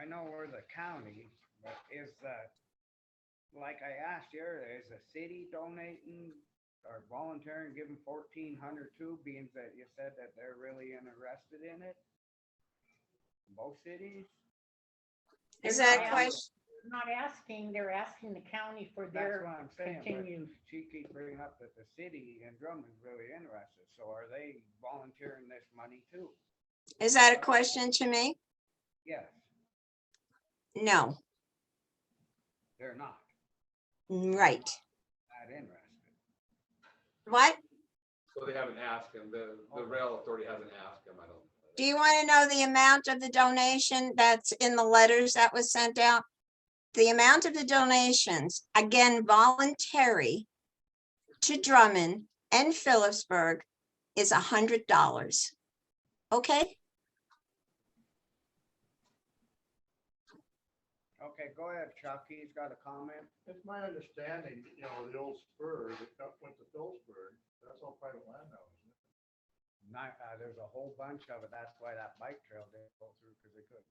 I know we're the county, but is like I asked you earlier, is the city donating or volunteering, giving 1,400 too, being that you said that they're really interested in it? Both cities? Is that a Yeah. question? Not asking, they're asking the county for That's their what I'm saying, but continued. she keeps bringing up that the city and Drummond's really interested, so are they volunteering this money too? Is that a question to me? Yes, No, they're not right. that interested. What? So they haven't asked him, the rail authority hasn't asked him, I don't. Do you want to know the amount of the donation that's in the letters that was sent out? The amount of the donations, again, voluntary to Drummond and Phillipsburg is $100. Okay? Okay, go ahead, Chuck, he's got a comment. It's my understanding, the old spur that went to Phillipsburg, that's all private land now, isn't it? There's a whole bunch of it, that's why that bike trail didn't go through, because they couldn't,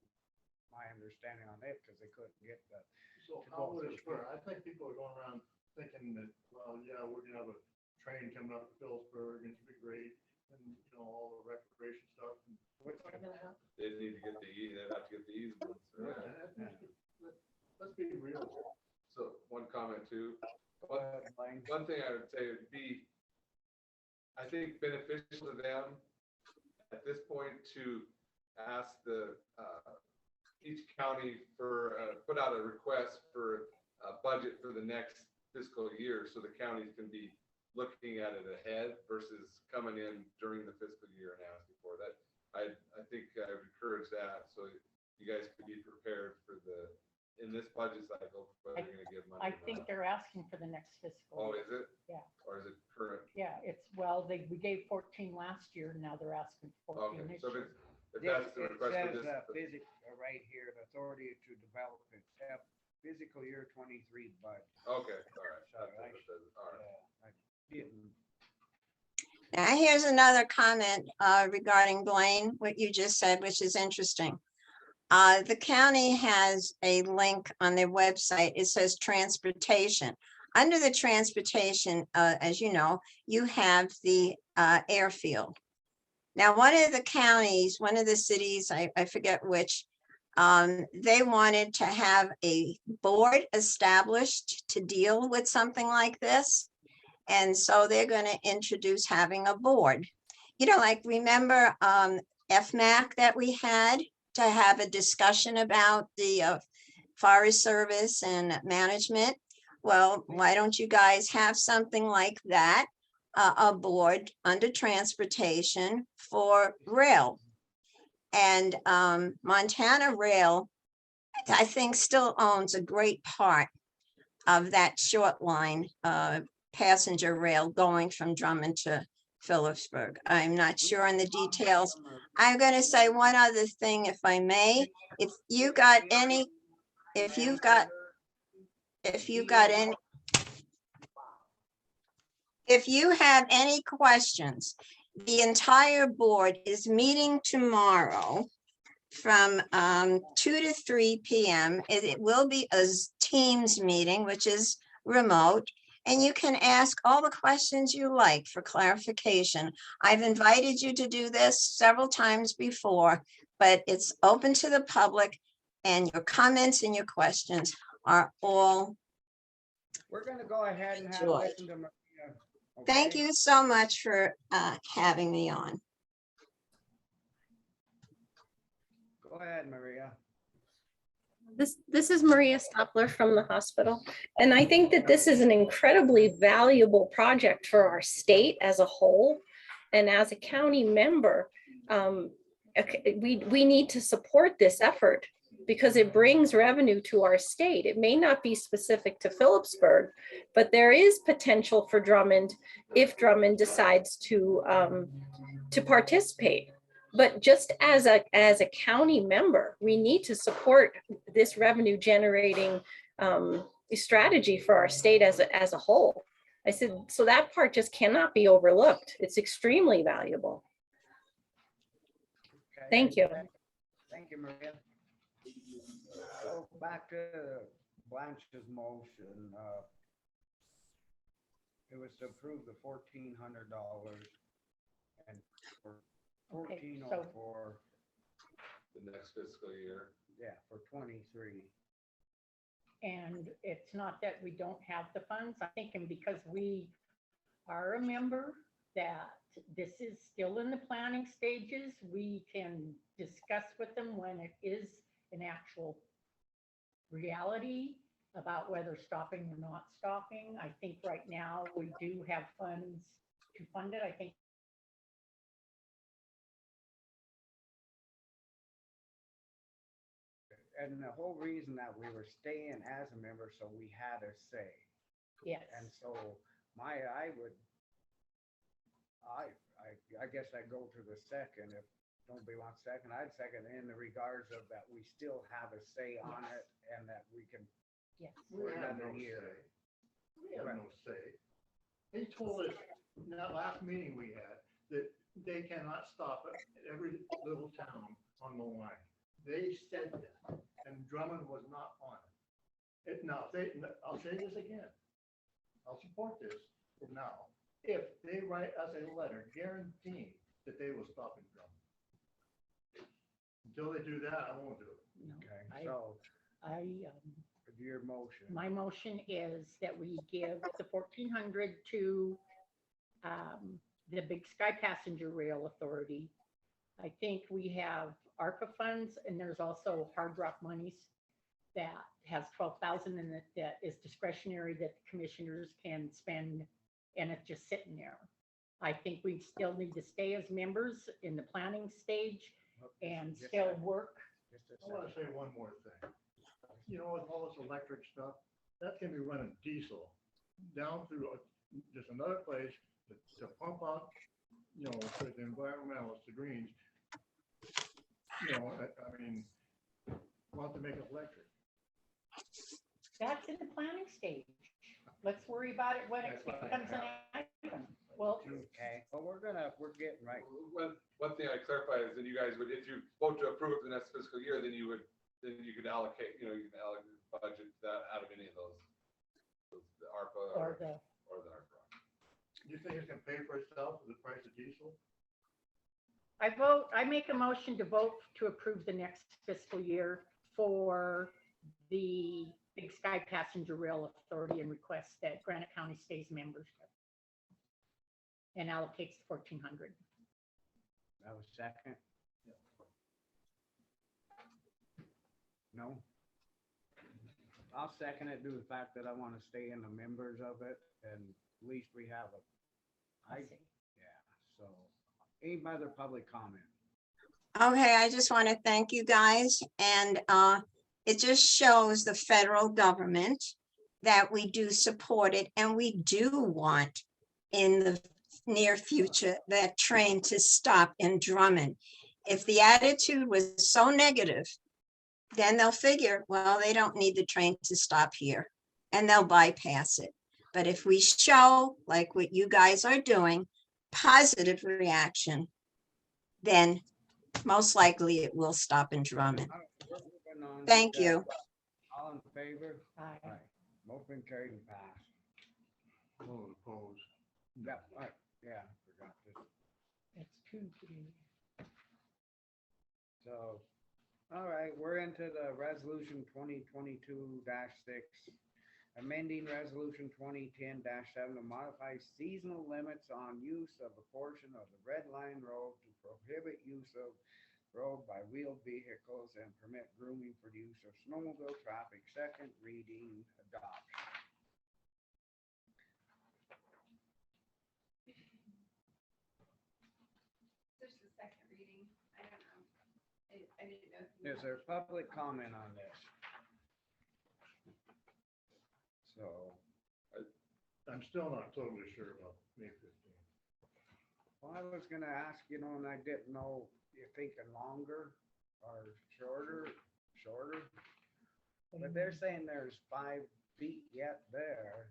my understanding on it, because they couldn't get the. So how would it spur? I think people are going around thinking that, well, yeah, we're gonna have a train coming up to Phillipsburg, and it's gonna be great, and, all the recreation stuff. And what's not gonna happen? They need to get they'd have to get the easements. Let's be real. So one comment too. Go ahead, Blaine. One thing I would say would be, I think beneficial to them at this point to ask each county for, put out a request for a budget for the next fiscal year, so the counties can be looking at it ahead versus coming in during the fiscal year and asking for that. I think I would encourage that, so you guys could be prepared for in this budget cycle, whether you're gonna give money. I think they're asking for the next fiscal. Oh, year. is it? Yeah. Or is it current? Yeah, we gave 14 last year, now they're asking for 14 Okay, this so year. if that's the It request for says, this. right here, the authority to develop its fiscal year 23 budget. Okay, all right. Sorry, That's what it says. All right. I didn't. Now, here's another comment regarding Blaine, what you just said, which is interesting. The county has a link on their website. It says transportation. Under the transportation, as you know, you have the airfield. Now, one of the cities, I forget which, they wanted to have a board established to deal with something like this. And so they're going to introduce having a board. Like remember FMAC that we had to have a discussion about the Forest Service and management? Well, why don't you guys have something like that, a board under transportation for rail? And Montana Rail, I think, still owns a great part of that short line passenger rail going from Drummond to Phillipsburg. I'm not sure on the details. I'm going to say one other thing, if I may. If you have any questions, the entire board is meeting tomorrow from 2 to 3 p.m. It will be a Teams meeting, which is remote, and you can ask all the questions you like for clarification. I've invited you to do this several times before, but it's open to the public, and your comments and your questions are all. We're gonna go ahead and have Enjoy. listen to Maria. Thank okay? you so much for having me on. Go ahead, Maria. This is Maria Stopler from the hospital. And I think that this is an incredibly valuable project for our state as a whole. And as a county member, we need to support this effort because it brings revenue to our state. It may not be specific to Phillipsburg, but there is potential for Drummond if Drummond decides to participate. But just as a county member, we need to support this revenue generating strategy for our state as a whole. I said, so that part just cannot be overlooked. It's extremely valuable. Okay, Thank you. Thank you, Maria. So back to Blanche's motion, it was to approve the $1,400 and for Okay, 1404, The next fiscal year. yeah, for 23. and it's not that we don't have the funds. I think, and because we are a member, that this is still in the planning stages, we can discuss with them when it is an actual reality about whether stopping or not stopping. I think right now we do have funds to fund it. I think And the whole reason that we were staying as a member, so we had a say. yes. And so I guess I'd go to the second. If nobody wants second, I'd second in the regards of that we still have a say on it and that we can, Yes. We have no another year. say. We have no say. They told us in that last meeting we had that they cannot stop it at every little town on the line. They said that, and Drummond was not on it. Now, I'll say this again. I'll support this now. If they write us a letter guaranteeing that they will stop in Drummond. Until they do that, I won't do it. No, okay, so your motion. my motion is that we give the 1,400 to the Big Sky Passenger Rail Authority. I think we have ARPA funds, and there's also Hard Rock monies that has 12,000 in it that is discretionary that the commissioners can spend, and it's just sitting there. I think we still need to stay as members in the planning stage and Just still a- work. just a I want to second. say one more thing. You know, with all this electric stuff, that can be running diesel down through just another place to pump out, you know, for the environmentalists, the greens. You know, I mean, want to make it electric. That's in the planning stage. Let's worry about it when it becomes an item. Well, Okay, well, we're getting right. One thing I clarify is that you guys would, if you vote to approve it the next fiscal year, then you could allocate, you can allocate budget that out of any of those. The ARPA or or the, the ARPA. Do you think it's gonna pay for itself with the price of diesel? I make a motion to vote to approve the next fiscal year for the Big Sky Passenger Rail Authority and request that Granite County stays members and allocates 1,400. That was second. No? I'll second it due to the fact that I want to stay in the members of it and at least we have so any other public comment? Okay, I just want to thank you guys, and it just shows the federal government that we do support it, and we do want in the near future that train to stop in Drummond. If the attitude was so negative, then they'll figure, well, they don't need the train to stop here, and they'll bypass it. But if we show, like what you guys are doing, positive reaction, then most likely it will stop in Drummond. We're moving on. Thank you. All in favor? Aye. Motion carried and passed. Oh, opposed. Yeah, right, yeah, forgot this. It's 2-3. So, all right, we're into the resolution 2022-6, amending resolution 2010-7 to modify seasonal limits on use of a portion of the Red Line Road to prohibit use of road by wheeled vehicles and permit grooming for the use of snowmobile traffic. Second reading adoption. This is the second reading. I don't know. I didn't know. if you Is had- there public comment on this? So, I'm still not totally sure about May 15th. well, I was gonna ask, and I didn't know, you're thinking longer or shorter? But they're saying there's 5 feet yet there.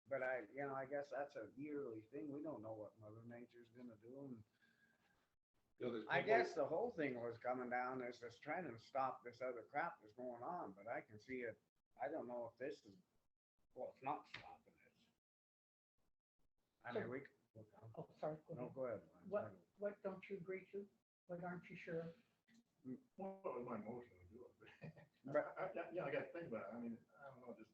But I guess that's a yearly thing. We don't know what Mother Nature's gonna do. And There's I people- guess the whole thing was coming down is just trying to stop this other crap that's going on, but I can see it. I don't know if this is, well, it's not stopping it. I mean, we, Oh, sorry. Go no, ahead. go ahead. What don't you agree to? What aren't you sure? Well, that was my motion to do it. But Yeah, I gotta think about it. I mean, I don't know, just,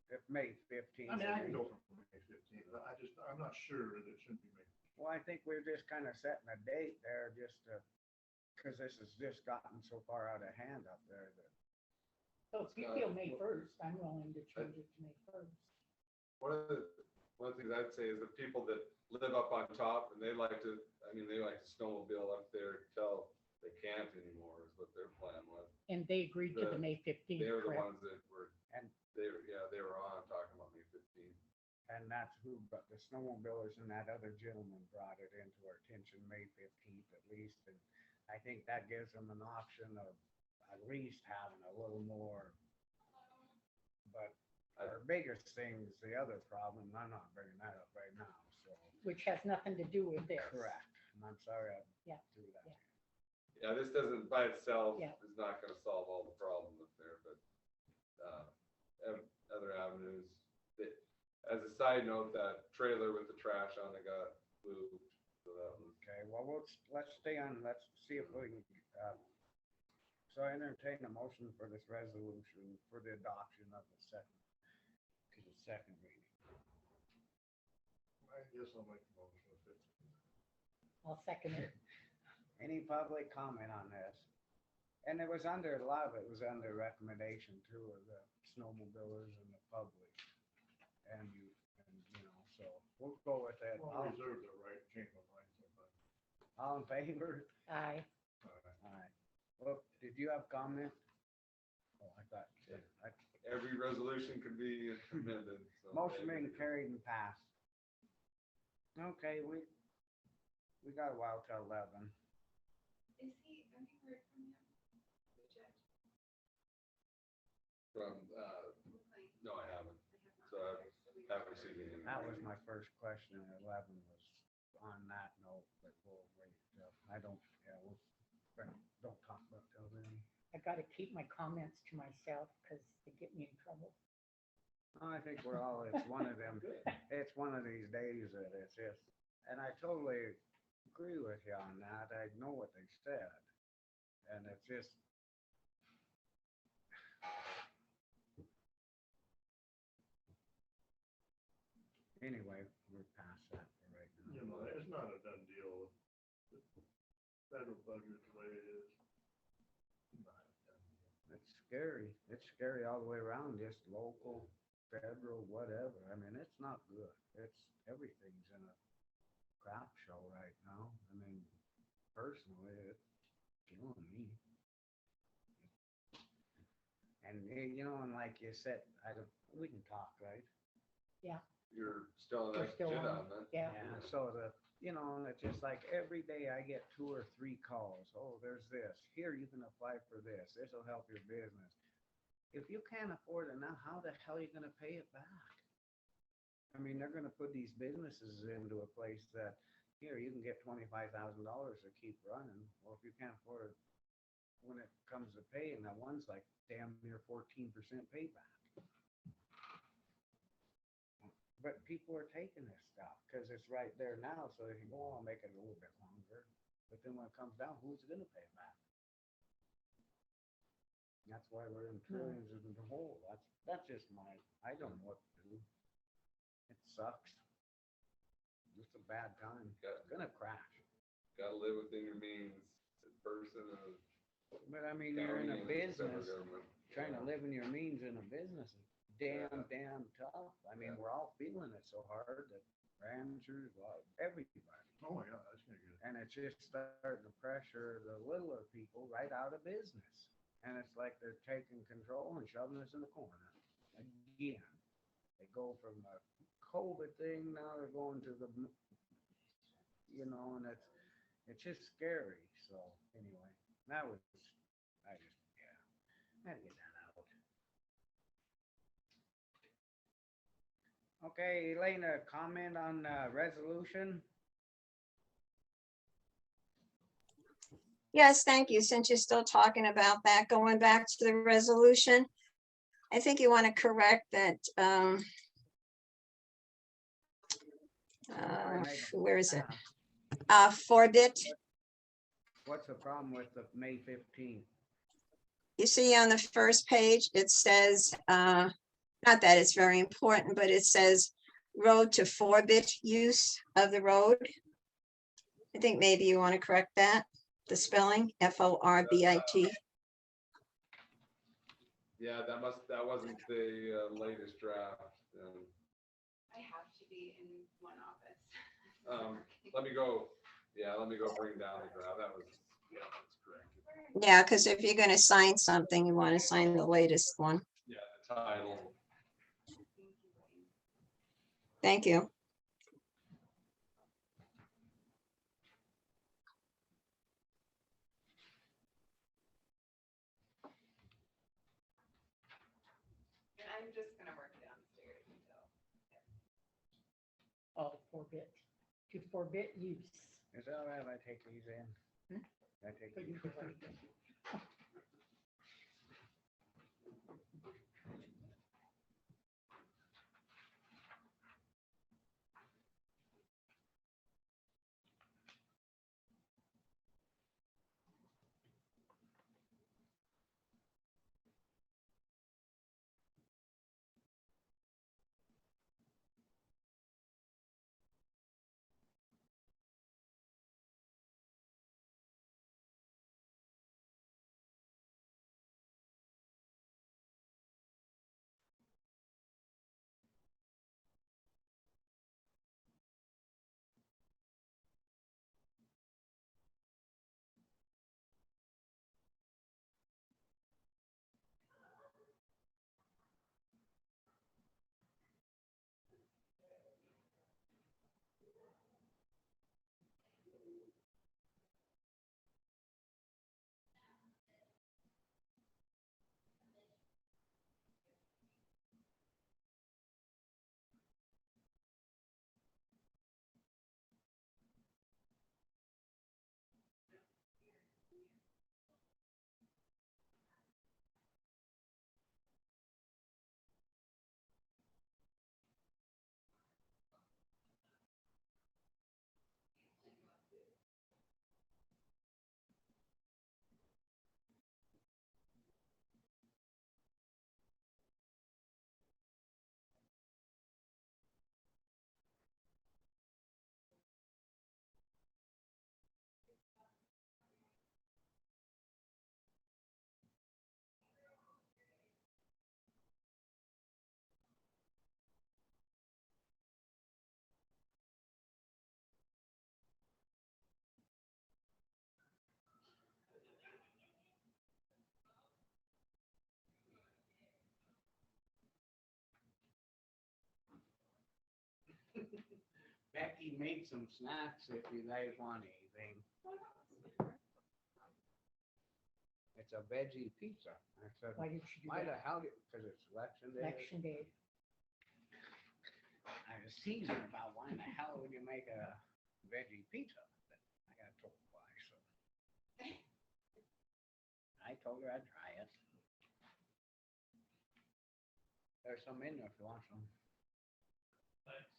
if May 15th. I mean, I can go from May 15th. I'm not sure that it shouldn't be May. Well, I think we're just kind of setting a date there just to, because this has just gotten so far out of hand up there that. So if you feel May 1st, I'm willing to change it to May 1st. One of the things I'd say is the people that live up on top and they like to snowmobile up there till they can't anymore is what their plan was. And they agreed to the May 15th, They were the correct? ones that were, And they were on talking about May 15th. And that's who, but the snowmobilers and that other gentleman brought it into our attention, May 15th at least. And I think that gives them an option of at least having a little more. But our biggest thing is the other problem. I'm not bringing that up right now, so. Which has nothing to do with this. Correct. And I'm sorry I Yeah. threw that. Yeah. Yeah, this doesn't by itself Yeah. is not gonna solve all the problems up there, but, other avenues. As a side note, that trailer with the trash on it got moved, so that was. Okay, well, let's stay on, let's see if we can, so I entertain a motion for this resolution for the adoption of the second reading. I guess I'll make the motion of 15th. I'll second it. Any public comment on this? And it was under, a lot of it was under recommendation too of the snowmobilers and the public. And so we'll go with that. Well, I reserve the right to change my mind sometimes. All in favor? Aye. All right. Well, did you have comment? Oh, I thought you did. Every resolution can be amended. So Motion being carried and passed. Okay, we got a while till 11. Have you heard from him? The judge? From, McLean? no, I haven't. I have not So either, we haven't received any. That was my first question. 11 was on that note, but we'll wait. Don't talk about till then. I gotta keep my comments to myself because they get me in trouble. I think it's one of them, it's one of these days that it's just, and I totally agree with you on that. I know what they said. And it's just. Anyway, we're past that for right now. You know, it's not a done deal. The federal budget the way it is. Not a done deal. It's scary. It's scary all the way around, just local, federal, whatever. I mean, it's not good. Everything's in a crap show right now. I mean, personally, it's killing me. And, and like you said, we can talk, right? You're still on We're that still agenda on, on that. yeah. So and it's just like every day I get 2 or 3 calls. Oh, there's this. Here, you can apply for this. This will help your business. If you can't afford it now, how the hell are you going to pay it back? I mean, they're going to put these businesses into a place that, here, you can get $25,000 to keep running. Well, if you can't afford it, when it comes to paying, that one's like damn near 14% payback. But people are taking this stuff because it's right there now. So they can go, I'll make it a little bit longer. But then when it comes down, who's going to pay it back? That's why we're in trillions in the hole. That's just I don't know what to do. It sucks. Just a bad time. It's going to crash. Gotta live within your means. person and But I mean, you're in a county and federal business, government. trying to live in your means in a business is damn tough. I mean, we're all feeling it so hard that ranchers, well, everybody. Oh, yeah, that's gonna get. And it's just starting to pressure the littler people right out of business. And it's like they're taking control and shoving us in the corner again. They go from the COVID thing, now they're going to the, and it's just scary. So anyway, I just, yeah, had to get that out. Okay, Elena, comment on resolution? Yes, thank you. Since you're still talking about that, going back to the resolution, I think you want to correct that. Where is it? Forbit. What's the problem with the May 15th? You see on the first page, it says, not that it's very important, but it says road to Forbit use of the road. I think maybe you want to correct that, the spelling, Forbit. Yeah, that wasn't the latest draft. I have to be in one office. Let me go bring down the draft. That was correct. Yeah, because if you're going to sign something, you want to sign the latest one. Yeah, the title. Thank you. And I'm just gonna work downstairs until. Oh, forbid, to forbid use. Is that all right if I take these in? I take But these. you could write it. Becky made some snacks if you guys want anything. It's a veggie pizza. I said, Why did you do why the that? hell? Because it's election day. Election day. I was teasing about why in the hell would you make a veggie pizza? But I got told why, so. I told her I'd try it. There's some in there if you want some. Thanks.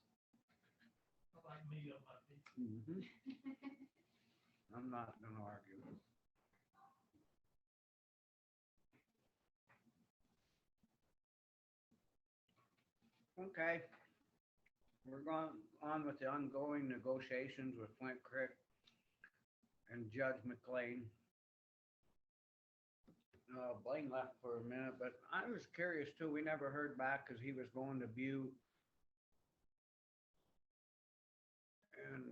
I like meat on my pizza. I'm not gonna argue. Okay. We're going on with the ongoing negotiations with Flint Creek and Judge McLean. Blaine left for a minute, but I was curious too. We never heard back because he was going to Butte. And,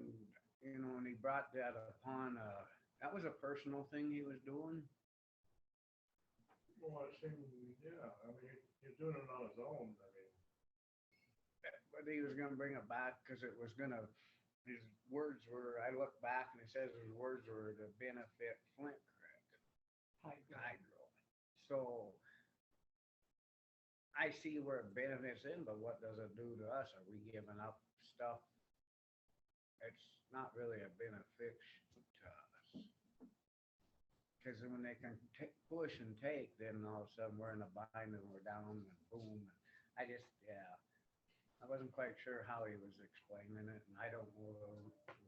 you know, and he brought that upon, that was a personal thing he was doing. Well, it seemed, yeah, I mean, he's doing it on his own, I mean. But he was gonna bring it back because it was gonna, his words were, I look back and it says his words were to benefit Flint Creek hydro. So I see where it benefits him, but what does it do to us? Are we giving up stuff? It's not really a benefit to us. Because when they can push and take, then all of a sudden we're in a bind and we're down and boom. I just, yeah, I wasn't quite sure how he was explaining it, and I don't know the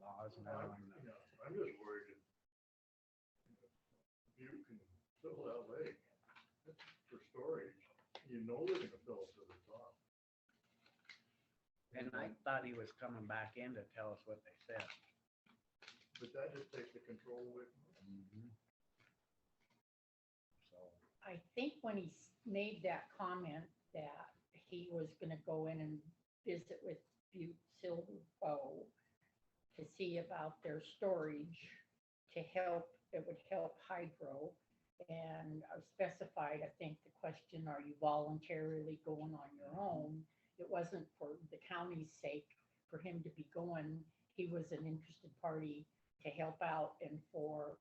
laws now. Yeah, I'm just worried if you can fill that lake for storage, you know they're gonna fill it to the top. And I thought he was coming back in to tell us what they said. But that just takes the control away from us. So, I think when he made that comment that he was gonna go in and visit with Butte Silverbow to see about their storage to help, it would help hydro. And I specified, I think, the question, are you voluntarily going on your own? It wasn't for the county's sake, for him to be going. He was an interested party to help out and for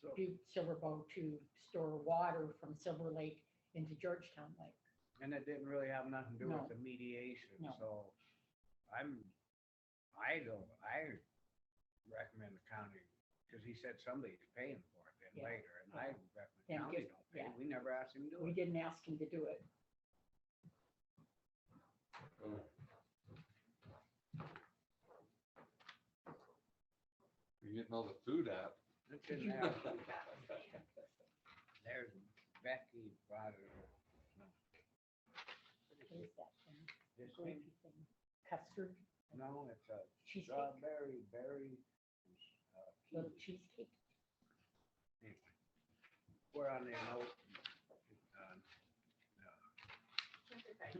so Butte Silverbow to store water from Silver Lake into Georgetown Lake. and it didn't really have nothing to do No. with the mediation, No. so I recommend the county, because he said somebody's paying for it then Yeah, later, and I recommend Then county give- don't pay. yeah. We never asked him to do We it. didn't ask him to do it. You're getting all the food out. It's in there. There's Becky brought it. What is that thing? This thing? Gravy thing? Custard, No, it's a cheesecake, strawberry, berry. little kiwi. cheesecake. Anyway, we're on the note.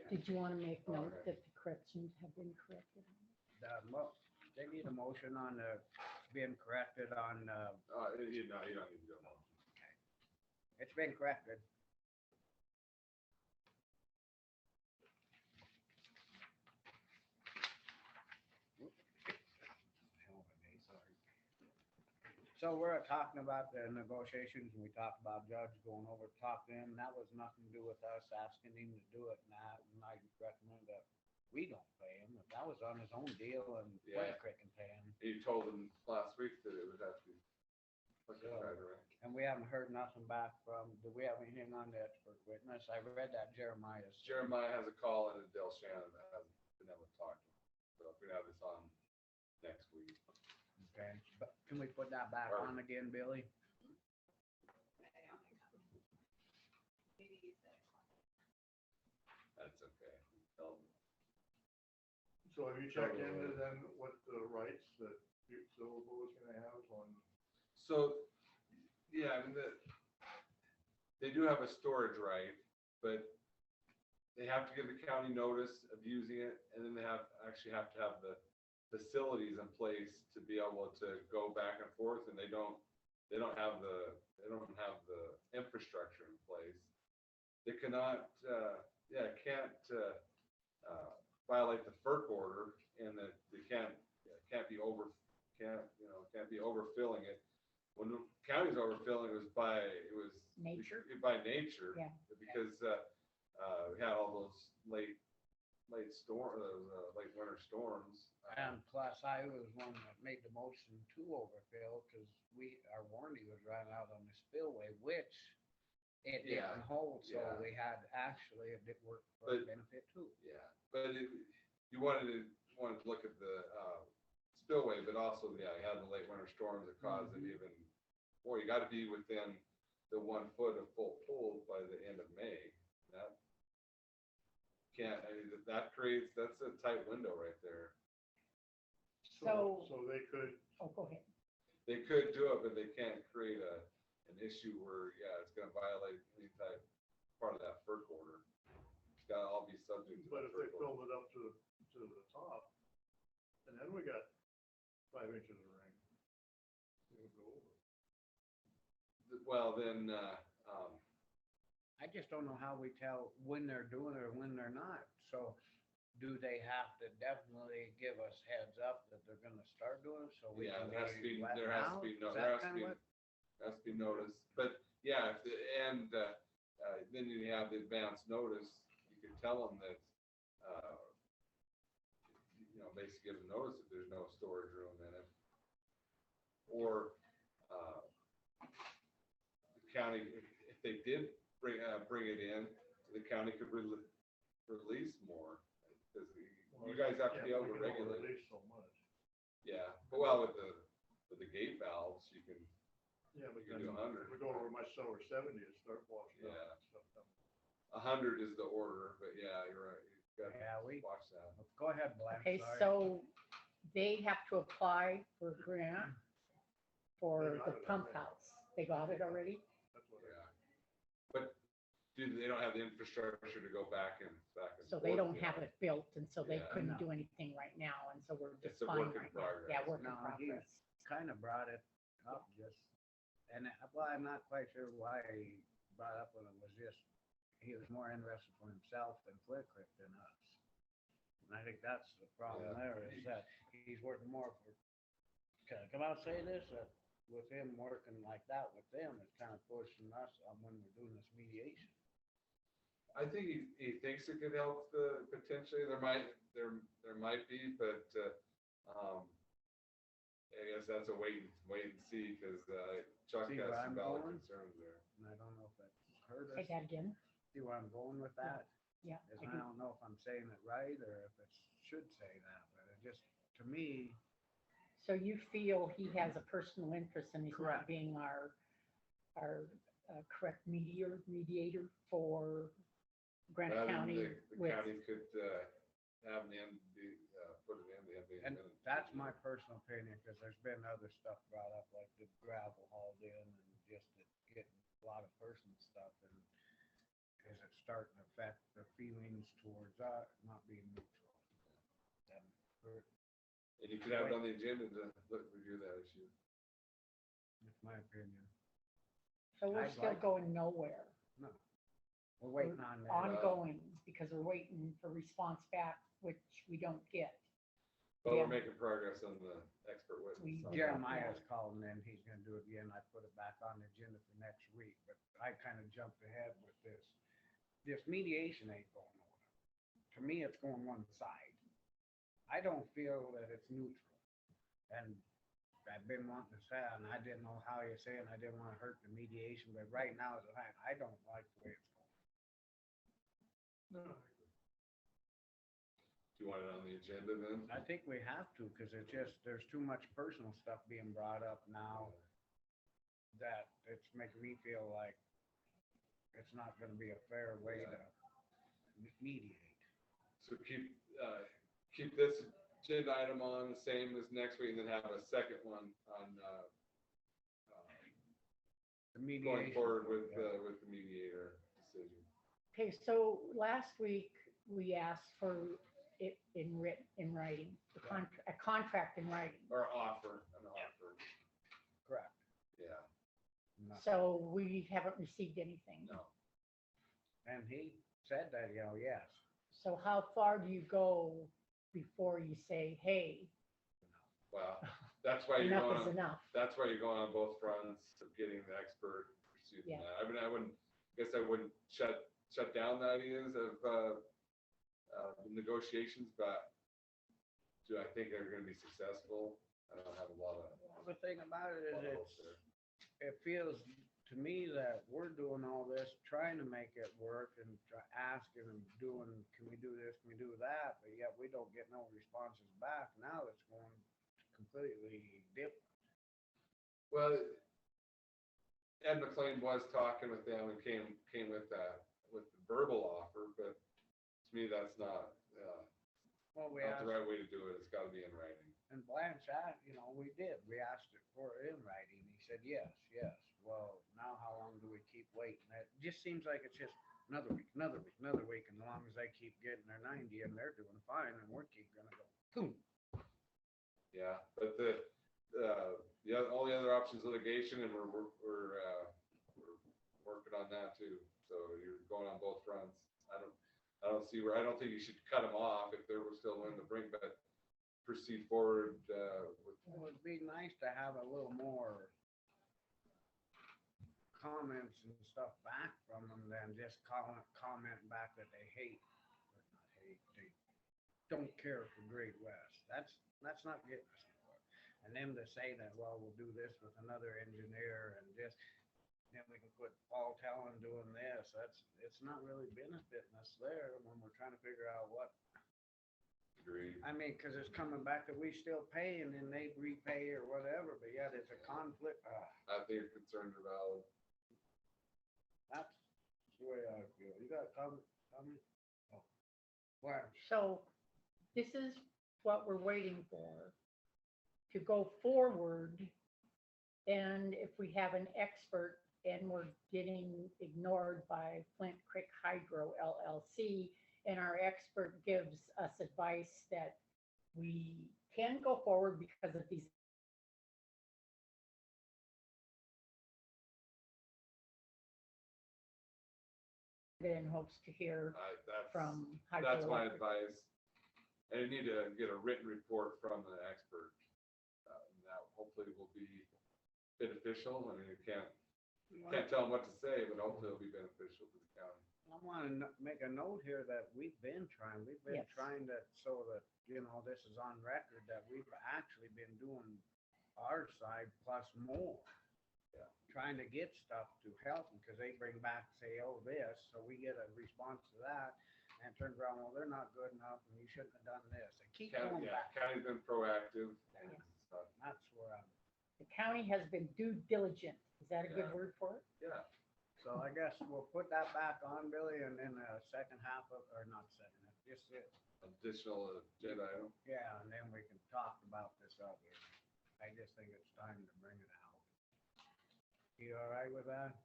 Did you want to make note that the corrections have been corrected? They need a motion on the, being corrected on, You don't need to go. it's been corrected. So we're talking about the negotiations, and we talked about Judge going over to talk to him. That was nothing to do with us asking him to do it and that, and I recommend that we don't pay him. If that was on his own deal and Yeah. Flint Creek can pay him. You told them last week that it would have to be. And we haven't heard nothing back from, do we have anything on the expert witness? I read that Jeremiah's. Jeremiah has a call in to Dale Shannon that hasn't been able to talk to him. So if we have this on next week. Okay, but can we put that back on again, Billy? Maybe you said. That's okay. Tell them. So have you checked into then what the rights that Butte Silverbow is gonna have on? So, yeah, I mean, they do have a storage right, but they have to give the county notice of using it, and then they actually have to have the facilities in place to be able to go back and forth, and they don't have the infrastructure in place. They cannot, can't violate the FERC order, and that they can't be overfilling it. When the county's overfilling, it was by Nature? By nature. Yeah. Because we had all those late winter storms. And plus, I was one that made the motion to overfill, because our warranty was running out on the spillway, which it Yeah. didn't hold, so Yeah. we had, actually, it did work for But- benefit too. Yeah, but you wanted to look at the spillway, but also, you had the late winter storms that caused it even, boy, you gotta be within the 1 foot of full pool by the end of May. That can't, I mean, that's a tight window right there. So- So they could, Oh, go ahead. They could do it, but they can't create an an issue where, yeah, it's gonna violate any type, part of that FERC order. It's gotta all be subject to But that if they FERC order. filled it up to the top, and then we got 5 inches of rain. It would go over. Well, then, I just don't know how we tell when they're doing it or when they're not. So do they have to definitely give us heads up that they're gonna start doing it so we yeah, can there has to be, let there has out? to be, no, Is there that has to be, kinda what- has to be noticed. But yeah, if the, and, then you have the advance notice, you can tell them that, you know, basically give them notice that there's no storage room in it. Or, the county, if they did bring it in, the county could release more. Because you guys have to be able to Yeah, we can only regulate. release so much. Yeah, but well, with the gate valves, you can, Yeah, but you can then do 100. we go over much over 70, it start washing Yeah. out and stuff. 100 is the order, but yeah, you're right. You Yeah, gotta we, watch that. go ahead, Blaine. Okay, sorry. so they have to apply for a grant for They got the it pump already. house. They got it already? That's what Yeah. But they don't have the infrastructure to go back and So they forth don't yet. have it built, and so they Yeah. couldn't No. do anything right now, and so we're It's just a fine work in right now. progress. Yeah, work in No, he- progress. Kind of brought it up just, and well, I'm not quite sure why he brought up when it was just, he was more interested for himself than Clear Creek than us. And I think that's the problem Yeah. there is that he's working more for, can I come out and say this? With him working like that with them, it's kind of pushing us on when we're doing this mediation. I think he thinks it could help potentially. There might be, but I guess that's a wait and see because Chuck See has where some I'm valid going? concerns there. And I don't know if that's hurt Say us. that again? See where I'm going with that? Yeah. Is I I do. don't know if I'm saying it right or if it should say that, but it just, to me, So you feel he has a personal interest and he's not Correct. being our correct mediator for Grant Rather than County the with, county could have them put it in, the and that's my personal opinion, because there's been other stuff brought up, like the gravel hauled in and just it getting a lot of personal stuff, and is it starting to affect the feelings towards not being neutral? And And you could have it on the agenda to review that issue. That's my opinion. so we're I'd still like- going nowhere. No, we're waiting on that. Ongoing, because we're waiting for response back, which we don't get. But Yeah. we're making progress on the expert witness. We- on that. Jeremiah's calling in, he's gonna do it again, I put it back on the agenda for next week, but I kind of jumped ahead with this. This mediation ain't going nowhere. To me, it's going one side. I don't feel that it's neutral. And I've been wanting to say, and I didn't know how you say it, and I didn't want to hurt the mediation, but right now, as a fact, I don't like the way it's going. No, Do you want it on the agenda then? I think we have to, because it's just, there's too much personal stuff being brought up now that it's making me feel like it's not gonna be a fair way to mediate. So keep this agenda item on the same as next week, and then have a second one on The going mediation. forward with yeah. the mediator decision. Okay, so last week we asked for it in writing, a contract in writing. Or offer, an offer, Correct. yeah, No. So we haven't received anything. no. And he said that, yes. So how far do you go before you say, hey, Well, that's why you're enough going is on, enough? that's why you're going on both fronts of getting the expert pursuit. Yeah. I mean, I wouldn't shut down the ideas of negotiations, but do I think they're gonna be successful? I don't have a lot of. The thing about it is, lot of hopes there. it feels to me that we're doing all this, trying to make it work and asking and doing, can we do this, can we do that? But yet we don't get no responses back. Now it's going completely different. Well, Ed McLean was talking with them and came with the verbal offer, but to me, that's not, Well, we not asked, the right way to do it. It's gotta be in writing. and Blanche, we did. We asked it for in writing. He said, yes, yes. Well, now waiting. It just seems like it's just another week, another week, another week, and as long as they keep getting their 90 and they're doing fine, and we're keep gonna go, boom. Yeah, but all the other options litigation, and we're working on that too. So you're going on both fronts. I don't think you should cut them off if they're still willing to bring, but proceed forward with. It would be nice to have a little more comments and stuff back from them than just commenting back that they hate, or not hate, they don't care for Great West. That's not getting us anywhere. And them to say that, well, we'll do this with another engineer and just, then we can put Paul Talon doing this. It's not really benefiting us there when we're trying to figure out what. Agreed. I mean, cause it's coming back that we still pay and then they repay or whatever, but yet it's a conflict. I think your concerns are valid. That's the way I feel. You got a comment? Oh. Wow. So this is what we're waiting for, to go forward. And if we have an expert and we're getting ignored by Flint Creek Hydro LLC, and our expert gives us advice that we can go forward because of these in hopes to hear from That's my hydroelectric. advice. And you need to get a written report from the expert. And that hopefully will be beneficial. I mean, you can't tell them what to say, but hopefully it'll be beneficial to the county. I want to make a note here that we've been trying Yes. to, so that, this is on record, that we've actually been doing our side plus more. Yeah. Trying to get stuff to help them, because they bring back, say, oh, this, so we get a response to that, and it turns around, well, they're not good enough, and you shouldn't have done this. They keep going back. County's been proactive. Yeah. and stuff. That's where I'm, The county has been due diligent. Is that a good Yeah. word for it? Yeah. so I guess we'll put that back on, Billy, and then the second half of, or not second, half, just it. Additional agenda item. Yeah, and then we can talk about this other. I just think it's time to bring it out. You all right with that?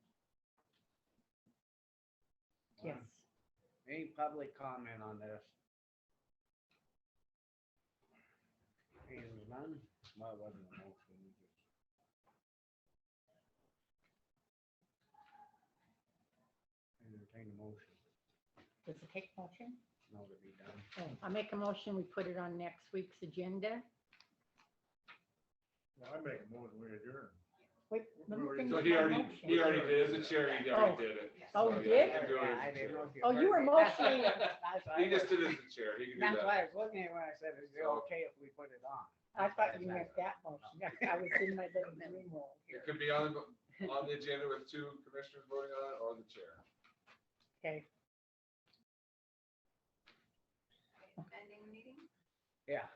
Yes. Any public comment on this? Seeing none, well, it wasn't a motion. we just- Entertain a motion, Does it take motion? no to be done. I make a motion, we put it on next week's agenda. Well, I make a motion, we adjourn. Wait, let me finish So my he already motion. did, as a chair, he already did it. Oh, So, you yeah, did? he can do it as I a didn't know chair. if you Oh, you heard were me. motioning. That's why He I just was- did it as a chair, he can do That's why I that. was looking at when I said, is it So- okay if we put it on? I thought you meant that motion. I was in my little dream world It here. could be on the agenda with two commissioners voting on it, or the chair. Okay, Ending the meeting? Yeah.